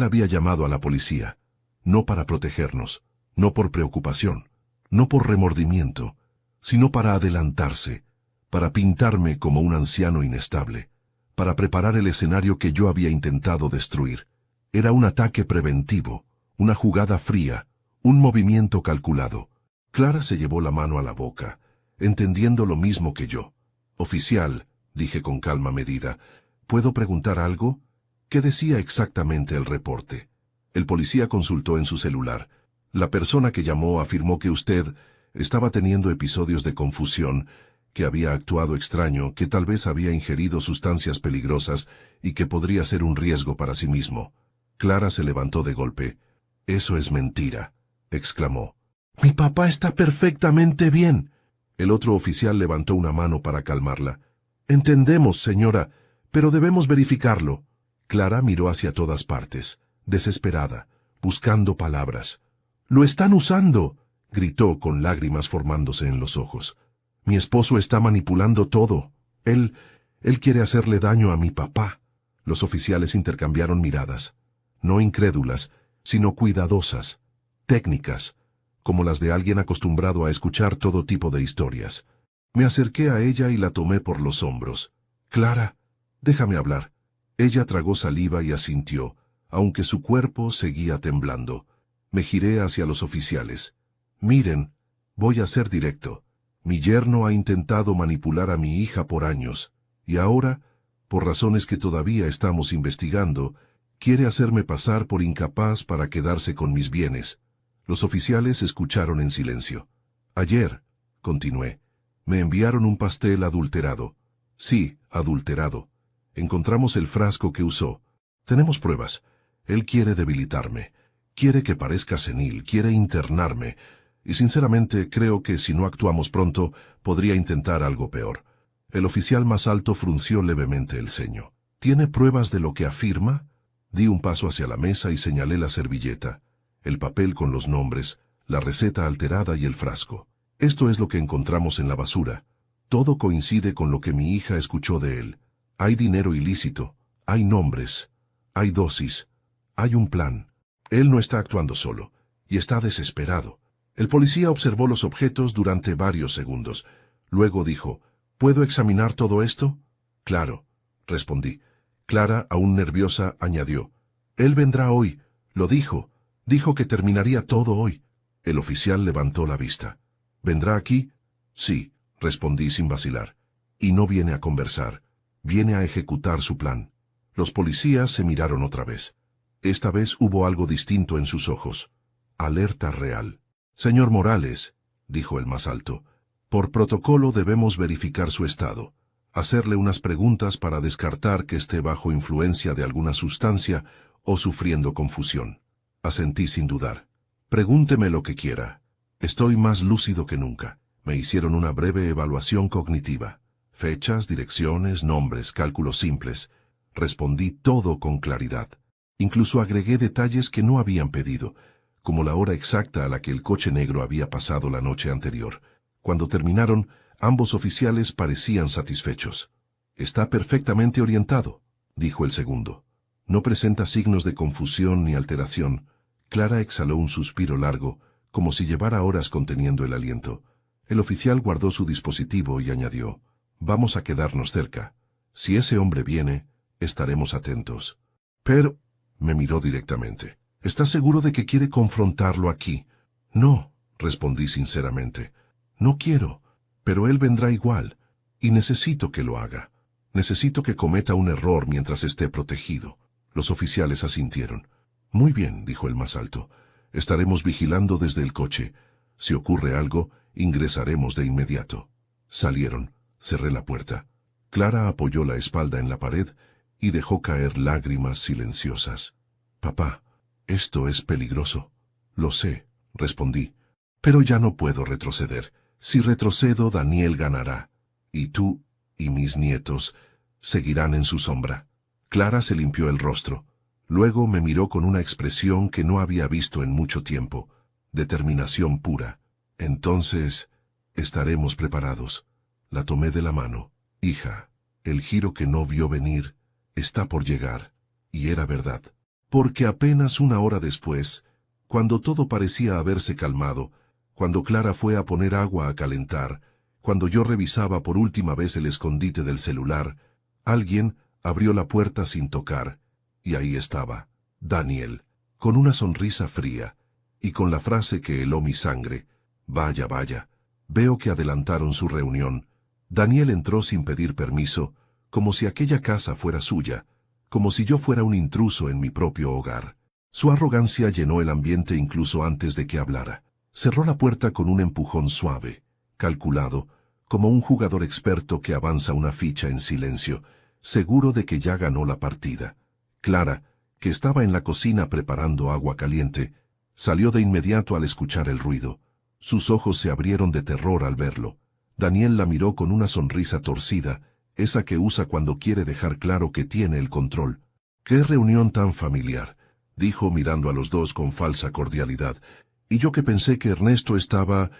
había llamado a la policía, no para protegernos, no por preocupación, no por remordimiento, sino para adelantarse, para pintarme como un anciano inestable, para preparar el escenario que yo había intentado destruir. Era un ataque preventivo, una jugada fría, un movimiento calculado. Clara se llevó la mano a la boca, entendiendo lo mismo que yo. «Oficial», dije con calma medida, «¿puedo preguntar algo? ¿Qué decía exactamente el reporte?». El policía consultó en su celular. «La persona que llamó afirmó que usted estaba teniendo episodios de confusión, que había actuado extraño, que tal vez había ingerido sustancias peligrosas y que podría ser un riesgo para sí mismo». Clara se levantó de golpe. «Eso es mentira», exclamó. «Mi papá está perfectamente bien». El otro oficial levantó una mano para calmarla. «Entendemos, señora, pero debemos verificarlo». Clara miró hacia todas partes, desesperada, buscando palabras. «¡Lo están usando!», gritó con lágrimas formándose en los ojos. «Mi esposo está manipulando todo. Él quiere hacerle daño a mi papá». Los oficiales intercambiaron miradas, no incrédulas, sino cuidadosas, técnicas, como las de alguien acostumbrado a escuchar todo tipo de historias. Me acerqué a ella y la tomé por los hombros. «Clara, déjame hablar». Ella tragó saliva y asintió, aunque su cuerpo seguía temblando. Me giré hacia los oficiales. «Miren, voy a ser directo. Mi yerno ha intentado manipular a mi hija por años, y ahora, por razones que todavía estamos investigando, quiere hacerme pasar por incapaz para quedarse con mis bienes». Los oficiales escucharon en silencio. «Ayer», continué, «me enviaron un pastel adulterado». «Sí, adulterado. Encontramos el frasco que usó. Tenemos pruebas. Él quiere debilitarme. Quiere que parezca senil, quiere internarme. Y sinceramente creo que si no actuamos pronto, podría intentar algo peor». El oficial más alto frunció levemente el ceño. «¿Tiene pruebas de lo que afirma?». Di un paso hacia la mesa y señalé la servilleta, el papel con los nombres, la receta alterada y el frasco. «Esto es lo que encontramos en la basura. Todo coincide con lo que mi hija escuchó de él. Hay dinero ilícito, hay nombres, hay dosis, hay un plan. Él no está actuando solo, y está desesperado». El policía observó los objetos durante varios segundos. Luego dijo: «¿Puedo examinar todo esto?». «Claro», respondí. Clara, aún nerviosa, añadió: «Él vendrá hoy, lo dijo. Dijo que terminaría todo hoy». El oficial levantó la vista. «¿Vendrá aquí?». «Sí», respondí sin vacilar. «Y no viene a conversar, viene a ejecutar su plan». Los policías se miraron otra vez. Esta vez hubo algo distinto en sus ojos. Alerta real. Señor Morales, dijo el más alto, por protocolo debemos verificar su estado, hacerle unas preguntas para descartar que esté bajo influencia de alguna sustancia o sufriendo confusión. Asentí sin dudar. Pregúnteme lo que quiera. Estoy más lúcido que nunca. Me hicieron una breve evaluación cognitiva. Fechas, direcciones, nombres, cálculos simples. Respondí todo con claridad. Incluso agregué detalles que no habían pedido, como la hora exacta a la que el coche negro había pasado la noche anterior. Cuando terminaron, ambos oficiales parecían satisfechos. «Está perfectamente orientado», dijo el segundo. «No presenta signos de confusión ni alteración». Clara exhaló un suspiro largo, como si llevara horas conteniendo el aliento. El oficial guardó su dispositivo y añadió, «Vamos a quedarnos cerca. Si ese hombre viene, estaremos atentos». «Pero», me miró directamente, «¿estás seguro de que quiere confrontarlo aquí?» «No», respondí sinceramente. «No quiero, pero él vendrá igual, y necesito que lo haga. Necesito que cometa un error mientras esté protegido». Los oficiales asintieron. «Muy bien», dijo el más alto. «Estaremos vigilando desde el coche. Si ocurre algo, ingresaremos de inmediato». Salieron. Cerré la puerta. Clara apoyó la espalda en la pared y dejó caer lágrimas silenciosas. «Papá, esto es peligroso». «Lo sé», respondí. «Pero ya no puedo retroceder. Si retrocedo, Daniel ganará. Y tú y mis nietos seguirán en su sombra». Clara se limpió el rostro. Luego me miró con una expresión que no había visto en mucho tiempo. Determinación pura. «Entonces, estaremos preparados». La tomé de la mano. «Hija, el giro que no vio venir está por llegar». Y era verdad. Porque apenas una hora después, cuando todo parecía haberse calmado, cuando Clara fue a poner agua a calentar, cuando yo revisaba por última vez el escondite del celular, alguien abrió la puerta sin tocar, y ahí estaba, Daniel, con una sonrisa fría, y con la frase que heló mi sangre, «Vaya, vaya, veo que adelantaron su reunión». Daniel entró sin pedir permiso, como si aquella casa fuera suya, como si yo fuera un intruso en mi propio hogar. Su arrogancia llenó el ambiente incluso antes de que hablara. Cerró la puerta con un empujón suave, calculado, como un jugador experto que avanza una ficha en silencio, seguro de que ya ganó la partida. Clara, que estaba en la cocina preparando agua caliente, salió de inmediato al escuchar el ruido. Sus ojos se abrieron de terror al verlo. Daniel la miró con una sonrisa torcida, esa que usa cuando quiere dejar claro que tiene el control. «¡Qué reunión tan familiar!», dijo mirando a los dos con falsa cordialidad. «Y yo que pensé que Ernesto estaba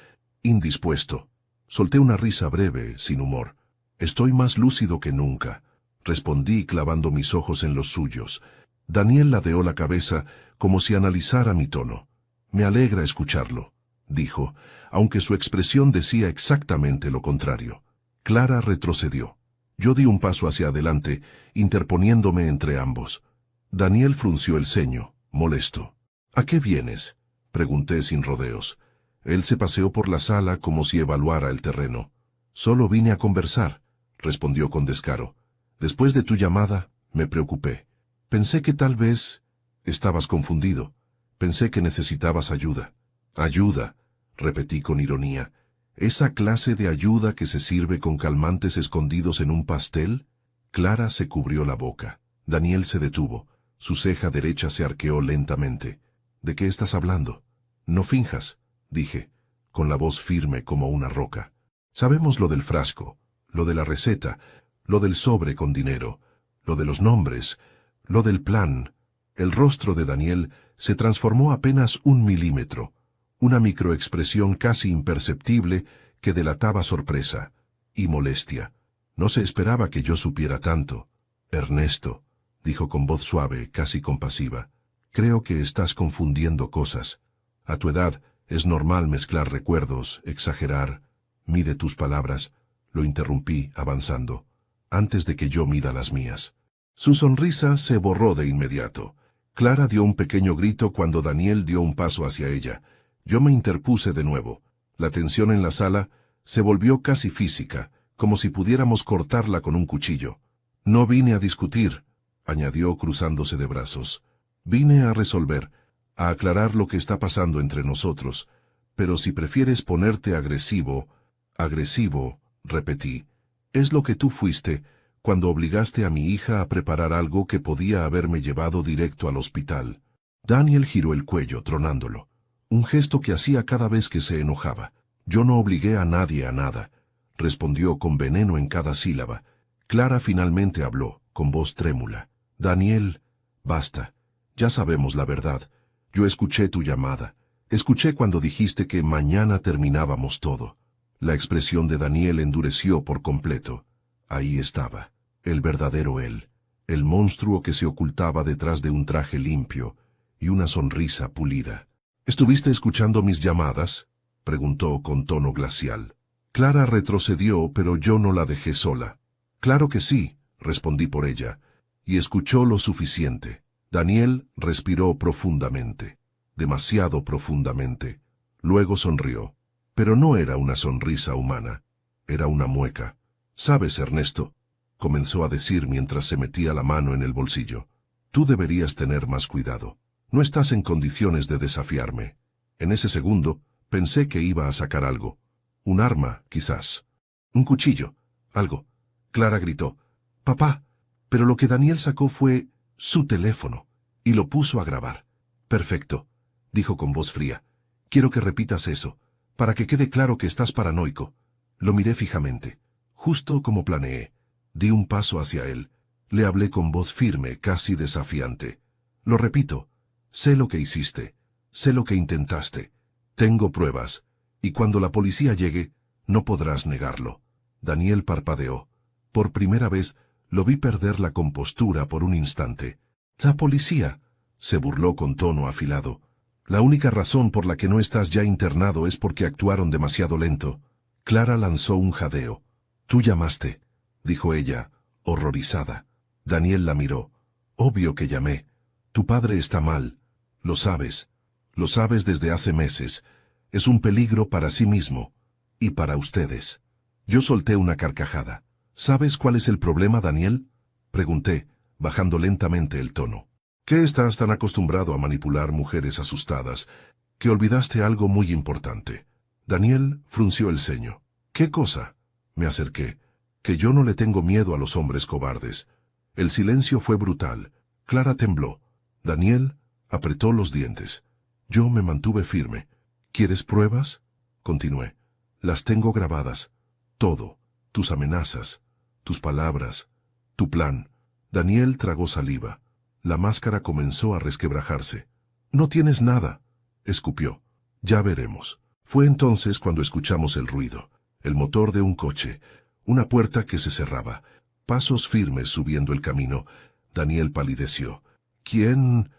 indispuesto». Solté una risa breve, sin humor. «Estoy más lúcido que nunca», respondí clavando mis ojos en los suyos. Daniel ladeó la cabeza como si analizara mi tono. «Me alegra escucharlo», dijo, aunque su expresión decía exactamente lo contrario. Clara retrocedió. Yo di un paso hacia adelante, interponiéndome entre ambos. Daniel frunció el ceño, molesto. «¿A qué vienes?», pregunté sin rodeos. Él se paseó por la sala como si evaluara el terreno. «Solo vine a conversar», respondió con descaro. «Después de tu llamada, me preocupé. Pensé que tal vez estabas confundido. Pensé que necesitabas ayuda». «Ayuda», repetí con ironía. «¿Esa clase de ayuda que se sirve con calmantes escondidos en un pastel?» Clara se cubrió la boca. Daniel se detuvo. Su ceja derecha se arqueó lentamente. «¿De qué estás hablando?» «No finjas», dije, con la voz firme como una roca. «Sabemos lo del frasco, lo de la receta, lo del sobre con dinero, lo de los nombres, lo del plan». El rostro de Daniel se transformó apenas 1 milímetro, una microexpresión casi imperceptible que delataba sorpresa y molestia. No se esperaba que yo supiera tanto. «Ernesto», dijo con voz suave, casi compasiva, «creo que estás confundiendo cosas. A tu edad es normal mezclar recuerdos, exagerar. Mide tus palabras», lo interrumpí, avanzando, «antes de que yo mida las mías». Su sonrisa se borró de inmediato. Clara dio un pequeño grito cuando Daniel dio un paso hacia ella. Yo me interpuse de nuevo. La tensión en la sala se volvió casi física, como si pudiéramos cortarla con un cuchillo. «No vine a discutir», añadió cruzándose de brazos. Vine a resolver, a aclarar lo que está pasando entre nosotros, pero si prefieres ponerte agresivo, repetí, es lo que tú fuiste cuando obligaste a mi hija a preparar algo que podía haberme llevado directo al hospital. Daniel giró el cuello, tronándolo, un gesto que hacía cada vez que se enojaba. Yo no obligué a nadie a nada, respondió con veneno en cada sílaba. Clara finalmente habló, con voz trémula. Daniel, basta. Ya sabemos la verdad. Yo escuché tu llamada. Escuché cuando dijiste que mañana terminábamos todo. La expresión de Daniel endureció por completo. Ahí estaba, el verdadero él, el monstruo que se ocultaba detrás de un traje limpio y una sonrisa pulida. ¿Estuviste escuchando mis llamadas?, preguntó con tono glacial. Clara retrocedió, pero yo no la dejé sola. Claro que sí, respondí por ella, y escuchó lo suficiente. Daniel respiró profundamente, demasiado profundamente. Luego sonrió, pero no era una sonrisa humana, era una mueca. «Sabes, Ernesto», comenzó a decir mientras se metía la mano en el bolsillo, «tú deberías tener más cuidado. No estás en condiciones de desafiarme». En ese segundo, pensé que iba a sacar algo. Un arma, quizás. Un cuchillo. Algo. Clara gritó. «Papá». Pero lo que Daniel sacó fue su teléfono y lo puso a grabar. «Perfecto», dijo con voz fría. «Quiero que repitas eso, para que quede claro que estás paranoico». Lo miré fijamente. Justo como planeé. Di un paso hacia él. Le hablé con voz firme, casi desafiante. «Lo repito. Sé lo que hiciste. Sé lo que intentaste. Tengo pruebas. Y cuando la policía llegue, no podrás negarlo». Daniel parpadeó. Por primera vez, lo vi perder la compostura por un instante. «¿La policía?», se burló con tono afilado. «La única razón por la que no estás ya internado es porque actuaron demasiado lento». Clara lanzó un jadeo. «Tú llamaste», dijo ella, horrorizada. Daniel la miró. «Obvio que llamé. Tu padre está mal. Lo sabes. Lo sabes desde hace meses. Es un peligro para sí mismo. Y para ustedes». Yo solté una carcajada. «¿Sabes cuál es el problema, Daniel?», pregunté, bajando lentamente el tono. «¿Qué estás tan acostumbrado a manipular mujeres asustadas que olvidaste algo muy importante?» Daniel frunció el ceño. «¿Qué cosa?». Me acerqué. «Que yo no le tengo miedo a los hombres cobardes». El silencio fue brutal. Clara tembló. Daniel apretó los dientes. Yo me mantuve firme. «¿Quieres pruebas?», continué. «Las tengo grabadas. Todo. Tus amenazas, tus palabras, tu plan». Daniel tragó saliva. La máscara comenzó a resquebrajarse. «No tienes nada», escupió. «Ya veremos». Fue entonces cuando escuchamos el ruido, el motor de un coche, una puerta que se cerraba, pasos firmes subiendo el camino. Daniel palideció. «¿Quién?»,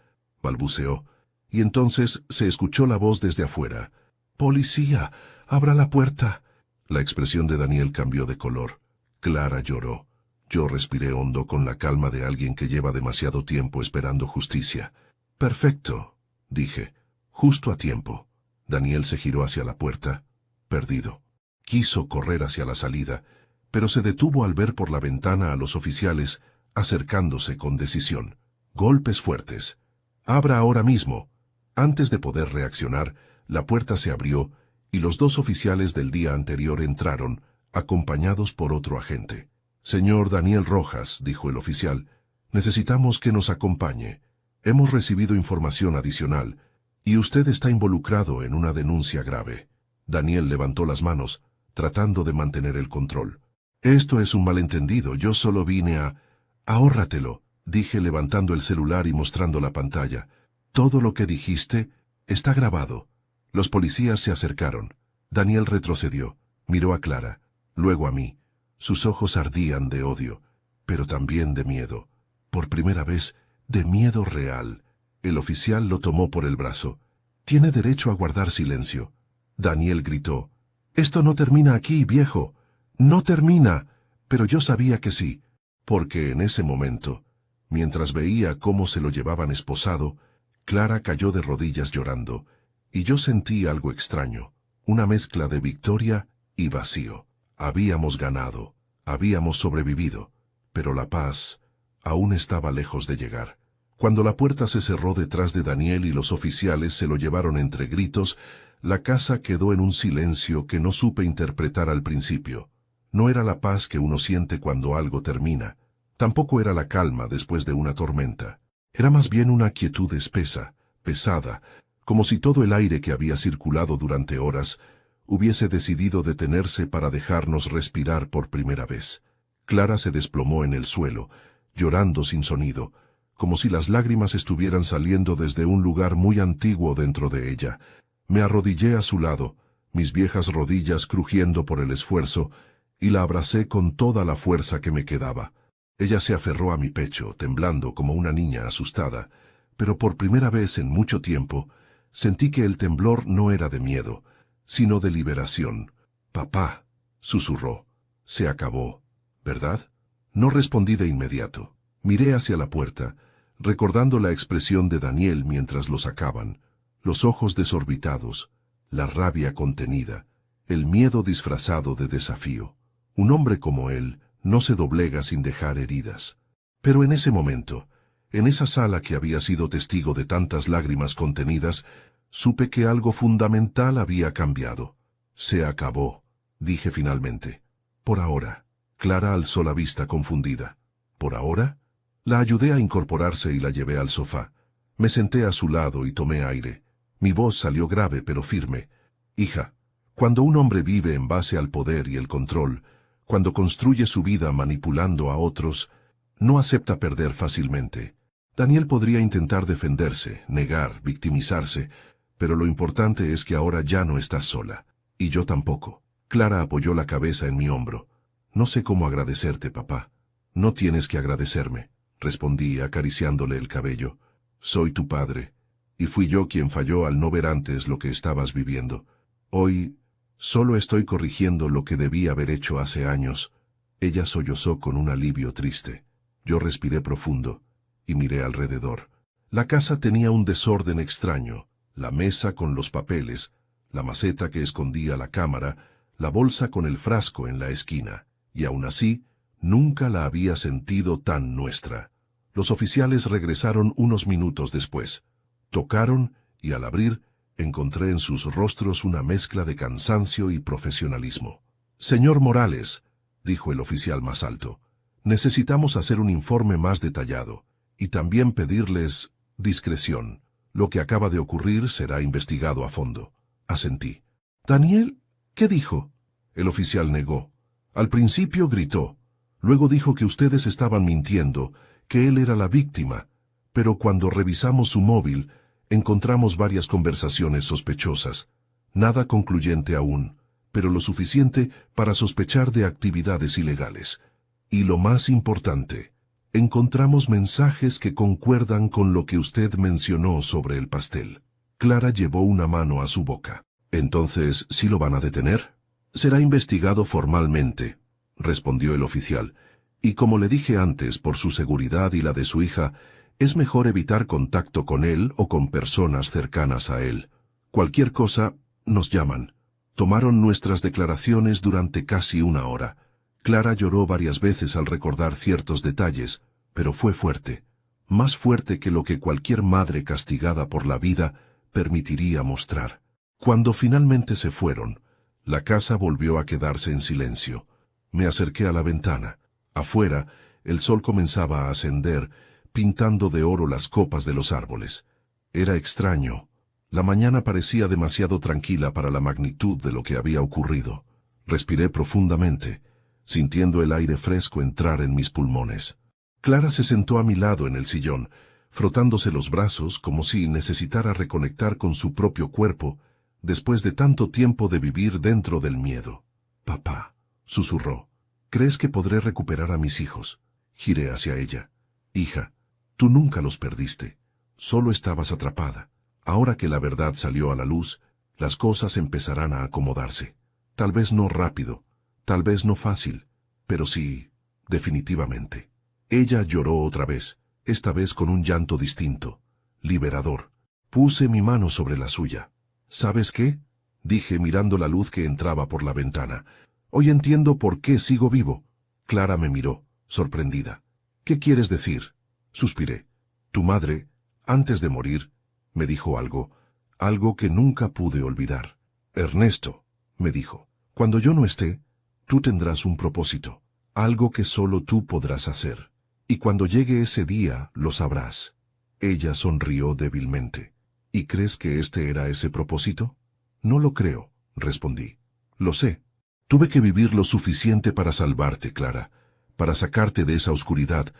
balbuceó, y entonces se escuchó la voz desde afuera. «Policía, abra la puerta». La expresión de Daniel cambió de color. Clara lloró. Yo respiré hondo con la calma de alguien que lleva demasiado tiempo esperando justicia. «Perfecto», dije, «justo a tiempo». Daniel se giró hacia la puerta, perdido. Quiso correr hacia la salida, pero se detuvo al ver por la ventana a los oficiales acercándose con decisión. Golpes fuertes. «Abra ahora mismo». Antes de poder reaccionar, la puerta se abrió y los dos oficiales del día anterior entraron, acompañados por otro agente. «Señor Daniel Rojas», dijo el oficial, «necesitamos que nos acompañe. Hemos recibido información adicional y usted está involucrado en una denuncia grave». Daniel levantó las manos, tratando de mantener el control. «Esto es un malentendido, yo solo vine a...». «Ahórratelo», dije levantando el celular y mostrando la pantalla. «Todo lo que dijiste está grabado». Los policías se acercaron. Daniel retrocedió, miró a Clara, luego a mí. Sus ojos ardían de odio, pero también de miedo. Por primera vez, de miedo real. El oficial lo tomó por el brazo. «Tiene derecho a guardar silencio». Daniel gritó. «Esto no termina aquí, viejo. No termina». Pero yo sabía que sí, porque en ese momento, mientras veía cómo se lo llevaban esposado, Clara cayó de rodillas llorando, y yo sentí algo extraño, una mezcla de victoria y vacío. Habíamos ganado, habíamos sobrevivido, pero la paz aún estaba lejos de llegar. Cuando la puerta se cerró detrás de Daniel y los oficiales se lo llevaron entre gritos, la casa quedó en un silencio que no supe interpretar al principio. No era la paz que uno siente cuando algo termina. Tampoco era la calma después de una tormenta. Era más bien una quietud espesa, pesada, como si todo el aire que había circulado durante horas hubiese decidido detenerse para dejarnos respirar por primera vez. Clara se desplomó en el suelo, llorando sin sonido, como si las lágrimas estuvieran saliendo desde un lugar muy antiguo dentro de ella. Me arrodillé a su lado, mis viejas rodillas crujiendo por el esfuerzo, y la abracé con toda la fuerza que me quedaba. Ella se aferró a mi pecho, temblando como una niña asustada, pero por primera vez en mucho tiempo, sentí que el temblor no era de miedo, sino de liberación. «Papá», susurró, «se acabó, ¿verdad?» No respondí de inmediato. Miré hacia la puerta, recordando la expresión de Daniel mientras lo sacaban, los ojos desorbitados, la rabia contenida, el miedo disfrazado de desafío. Un hombre como él no se doblega sin dejar heridas. Pero en ese momento, en esa sala que había sido testigo de tantas lágrimas contenidas, supe que algo fundamental había cambiado. «Se acabó», dije finalmente. «Por ahora». Clara alzó la vista confundida. «¿Por ahora?» La ayudé a incorporarse y la llevé al sofá. Me senté a su lado y tomé aire. Mi voz salió grave pero firme. «Hija, cuando un hombre vive en base al poder y el control, cuando construye su vida manipulando a otros, no acepta perder fácilmente. Daniel podría intentar defenderse, negar, victimizarse, pero lo importante es que ahora ya no estás sola. Y yo tampoco». Clara apoyó la cabeza en mi hombro. «No sé cómo agradecerte, papá». «No tienes que agradecerme», respondí acariciándole el cabello. «Soy tu padre, y fui yo quien falló al no ver antes lo que estabas viviendo. Hoy solo estoy corrigiendo lo que debí haber hecho hace años». Ella sollozó con un alivio triste. Yo respiré profundo y miré alrededor. La casa tenía un desorden extraño, la mesa con los papeles, la maceta que escondía la cámara, la bolsa con el frasco en la esquina, y aún así, nunca la había sentido tan nuestra. Los oficiales regresaron unos minutos después. Tocaron y al abrir, encontré en sus rostros una mezcla de cansancio y profesionalismo. «Señor Morales», dijo el oficial más alto, «necesitamos hacer un informe más detallado, y también pedirles discreción. Lo que acaba de ocurrir será investigado a fondo». Asentí. «Daniel, ¿qué dijo?» El oficial negó. Al principio gritó. Luego dijo que ustedes estaban mintiendo, que él era la víctima. Pero cuando revisamos su móvil, encontramos varias conversaciones sospechosas. Nada concluyente aún, pero lo suficiente para sospechar de actividades ilegales. Y lo más importante, encontramos mensajes que concuerdan con lo que usted mencionó sobre el pastel. Clara llevó una mano a su boca. «¿Entonces sí lo van a detener?» «Será investigado formalmente», respondió el oficial, «y como le dije antes, por su seguridad y la de su hija, es mejor evitar contacto con él o con personas cercanas a él. Cualquier cosa, nos llaman». Tomaron nuestras declaraciones durante casi una hora. Clara lloró varias veces al recordar ciertos detalles, pero fue fuerte, más fuerte que lo que cualquier madre castigada por la vida permitiría mostrar. Cuando finalmente se fueron, la casa volvió a quedarse en silencio. Me acerqué a la ventana. Afuera, el sol comenzaba a ascender, pintando de oro las copas de los árboles. Era extraño. La mañana parecía demasiado tranquila para la magnitud de lo que había ocurrido. Respiré profundamente, sintiendo el aire fresco entrar en mis pulmones. Clara se sentó a mi lado en el sillón, frotándose los brazos como si necesitara reconectar con su propio cuerpo después de tanto tiempo de vivir dentro del miedo. «Papá», susurró, «¿crees que podré recuperar a mis hijos?» Giré hacia ella. «Hija, tú nunca los perdiste. Solo estabas atrapada. Ahora que la verdad salió a la luz, las cosas empezarán a acomodarse. Tal vez no rápido, tal vez no fácil, pero sí, definitivamente». Ella lloró otra vez, esta vez con un llanto distinto, liberador. Puse mi mano sobre la suya. «¿Sabes qué?», dije mirando la luz que entraba por la ventana. «Hoy entiendo por qué sigo vivo». Clara me miró, sorprendida. ¿Qué quieres decir? Suspiré. Tu madre, antes de morir, me dijo algo que nunca pude olvidar. Ernesto, me dijo, cuando yo no esté, tú tendrás un propósito, algo que solo tú podrás hacer. Y cuando llegue ese día, lo sabrás. Ella sonrió débilmente. ¿Y crees que este era ese propósito? No lo creo, respondí. Lo sé. Tuve que vivir lo suficiente para salvarte, Clara, para sacarte de esa oscuridad,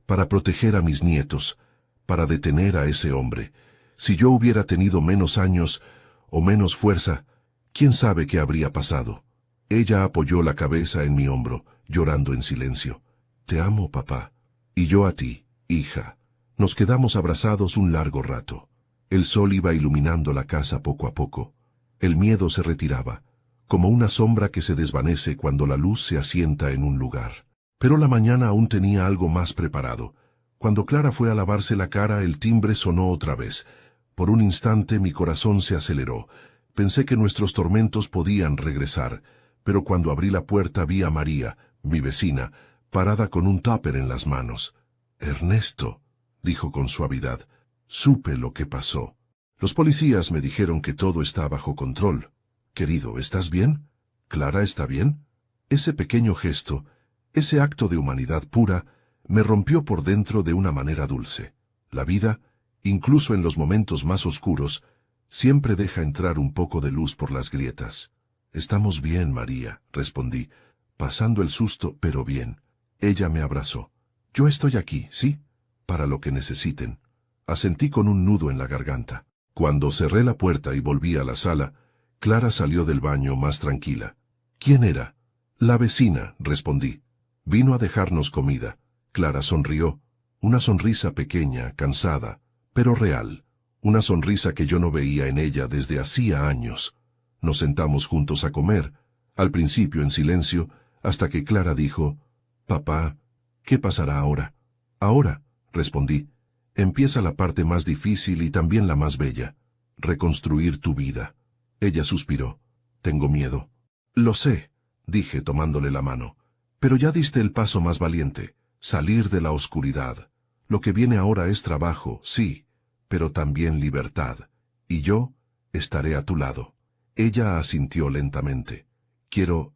para proteger a mis nietos, para detener a ese hombre. Si yo hubiera tenido menos años o menos fuerza, ¿quién sabe qué habría pasado? Ella apoyó la cabeza en mi hombro, llorando en silencio. Te amo, papá. Y yo a ti, hija. Nos quedamos abrazados un largo rato. El sol iba iluminando la casa poco a poco. El miedo se retiraba, como una sombra que se desvanece cuando la luz se asienta en un lugar. Pero la mañana aún tenía algo más preparado. Cuando Clara fue a lavarse la cara, el timbre sonó otra vez. Por un instante mi corazón se aceleró. Pensé que nuestros tormentos podían regresar, pero cuando abrí la puerta vi a María, mi vecina, parada con un tupper en las manos. Ernesto, dijo con suavidad, supe lo que pasó. Los policías me dijeron que todo está bajo control. Querido, ¿estás bien? ¿Clara está bien? Ese pequeño gesto, ese acto de humanidad pura, me rompió por dentro de una manera dulce. La vida, incluso en los momentos más oscuros, siempre deja entrar un poco de luz por las grietas. Estamos bien, María, respondí, pasando el susto, pero bien. Ella me abrazó. Yo estoy aquí, ¿sí? Para lo que necesiten. Asentí con un nudo en la garganta. Cuando cerré la puerta y volví a la sala, Clara salió del baño más tranquila. ¿Quién era? La vecina, respondí. Vino a dejarnos comida. Clara sonrió. Una sonrisa pequeña, cansada, pero real. Una sonrisa que yo no veía en ella desde hacía años. Nos sentamos juntos a comer, al principio en silencio, hasta que Clara dijo, «Papá, ¿qué pasará ahora?» «Ahora», respondí, «empieza la parte más difícil y también la más bella, reconstruir tu vida». Ella suspiró. «Tengo miedo». «Lo sé», dije tomándole la mano, «pero ya diste el paso más valiente, salir de la oscuridad. Lo que viene ahora es trabajo, sí, pero también libertad, y yo estaré a tu lado». Ella asintió lentamente. Quiero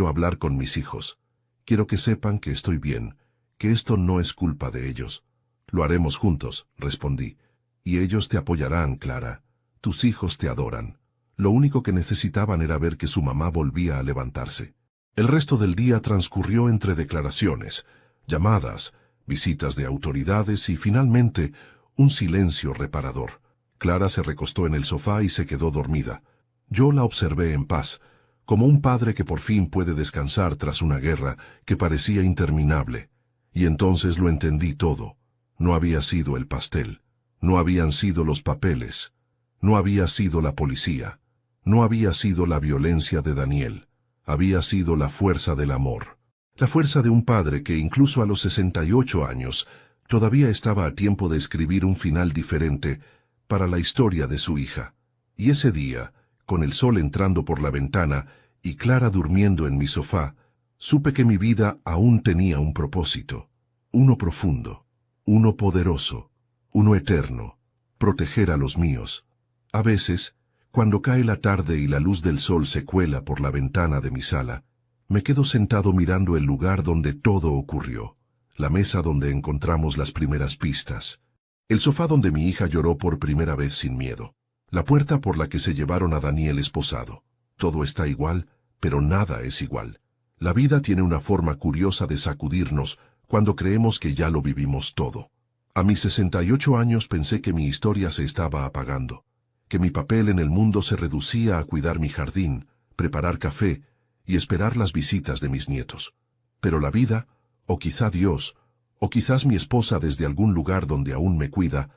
hablar con mis hijos. Quiero que sepan que estoy bien, que esto no es culpa de ellos. Lo haremos juntos, respondí. Y ellos te apoyarán, Clara. Tus hijos te adoran. Lo único que necesitaban era ver que su mamá volvía a levantarse. El resto del día transcurrió entre declaraciones, llamadas, visitas de autoridades y finalmente un silencio reparador. Clara se recostó en el sofá y se quedó dormida. Yo la observé en paz, como un padre que por fin puede descansar tras una guerra que parecía interminable. Y entonces lo entendí todo. No había sido el pastel, no habían sido los papeles, no había sido la policía, no había sido la violencia de Daniel, había sido la fuerza del amor. La fuerza de un padre que incluso a los 68 años todavía estaba a tiempo de escribir un final diferente para la historia de su hija. Y ese día, con el sol entrando por la ventana y Clara durmiendo en mi sofá, supe que mi vida aún tenía un propósito, uno profundo, uno poderoso, uno eterno, proteger a los míos. A veces, cuando cae la tarde y la luz del sol se cuela por la ventana de mi sala, me quedo sentado mirando el lugar donde todo ocurrió, la mesa donde encontramos las primeras pistas, el sofá donde mi hija lloró por primera vez sin miedo, la puerta por la que se llevaron a Daniel esposado. Todo está igual, pero nada es igual. La vida tiene una forma curiosa de sacudirnos cuando creemos que ya lo vivimos todo. A mis 68 años pensé que mi historia se estaba apagando, que mi papel en el mundo se reducía a cuidar mi jardín, preparar café y esperar las visitas de mis nietos. Pero la vida, o quizá Dios, o quizás mi esposa desde algún lugar donde aún me cuida,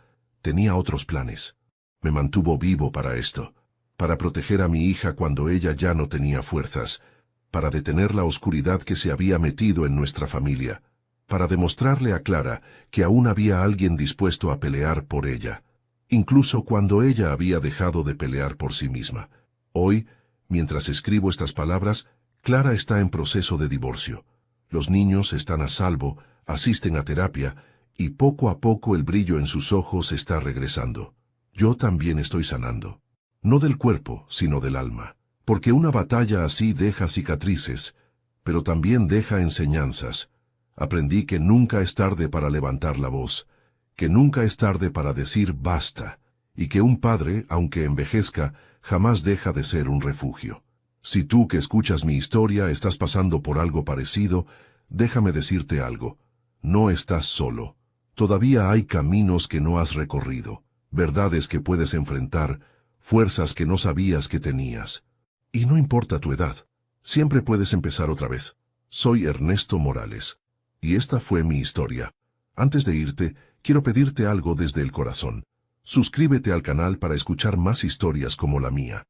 tenía otros planes. Me mantuvo vivo para esto, para proteger a mi hija cuando ella ya no tenía fuerzas, para detener la oscuridad que se había metido en nuestra familia, para demostrarle a Clara que aún había alguien dispuesto a pelear por ella, incluso cuando ella había dejado de pelear por sí misma. Hoy, mientras escribo estas palabras, Clara está en proceso de divorcio. Los niños están a salvo, asisten a terapia, y poco a poco el brillo en sus ojos está regresando. Yo también estoy sanando. No del cuerpo, sino del alma. Porque una batalla así deja cicatrices, pero también deja enseñanzas. Aprendí que nunca es tarde para levantar la voz, que nunca es tarde para decir basta, y que un padre, aunque envejezca, jamás deja de ser un refugio. Si tú que escuchas mi historia estás pasando por algo parecido, déjame decirte algo. No estás solo. Todavía hay caminos que no has recorrido, verdades que puedes enfrentar, fuerzas que no sabías que tenías. Y no importa tu edad, siempre puedes empezar otra vez. Soy Ernesto Morales. Y esta fue mi historia. Antes de irte, quiero pedirte algo desde el corazón. Suscríbete al canal para escuchar más historias como la mía.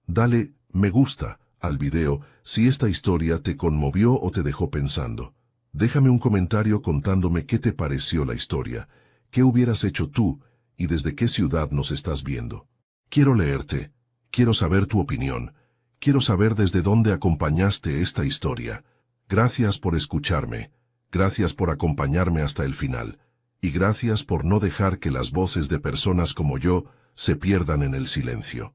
Dale me gusta al video si esta historia te conmovió o te dejó pensando. Déjame un comentario contándome qué te pareció la historia, qué hubieras hecho tú y desde qué ciudad nos estás viendo. Quiero leerte, quiero saber tu opinión, quiero saber desde dónde acompañaste esta historia. Gracias por escucharme, gracias por acompañarme hasta el final, y gracias por no dejar que las voces de personas como yo se pierdan en el silencio.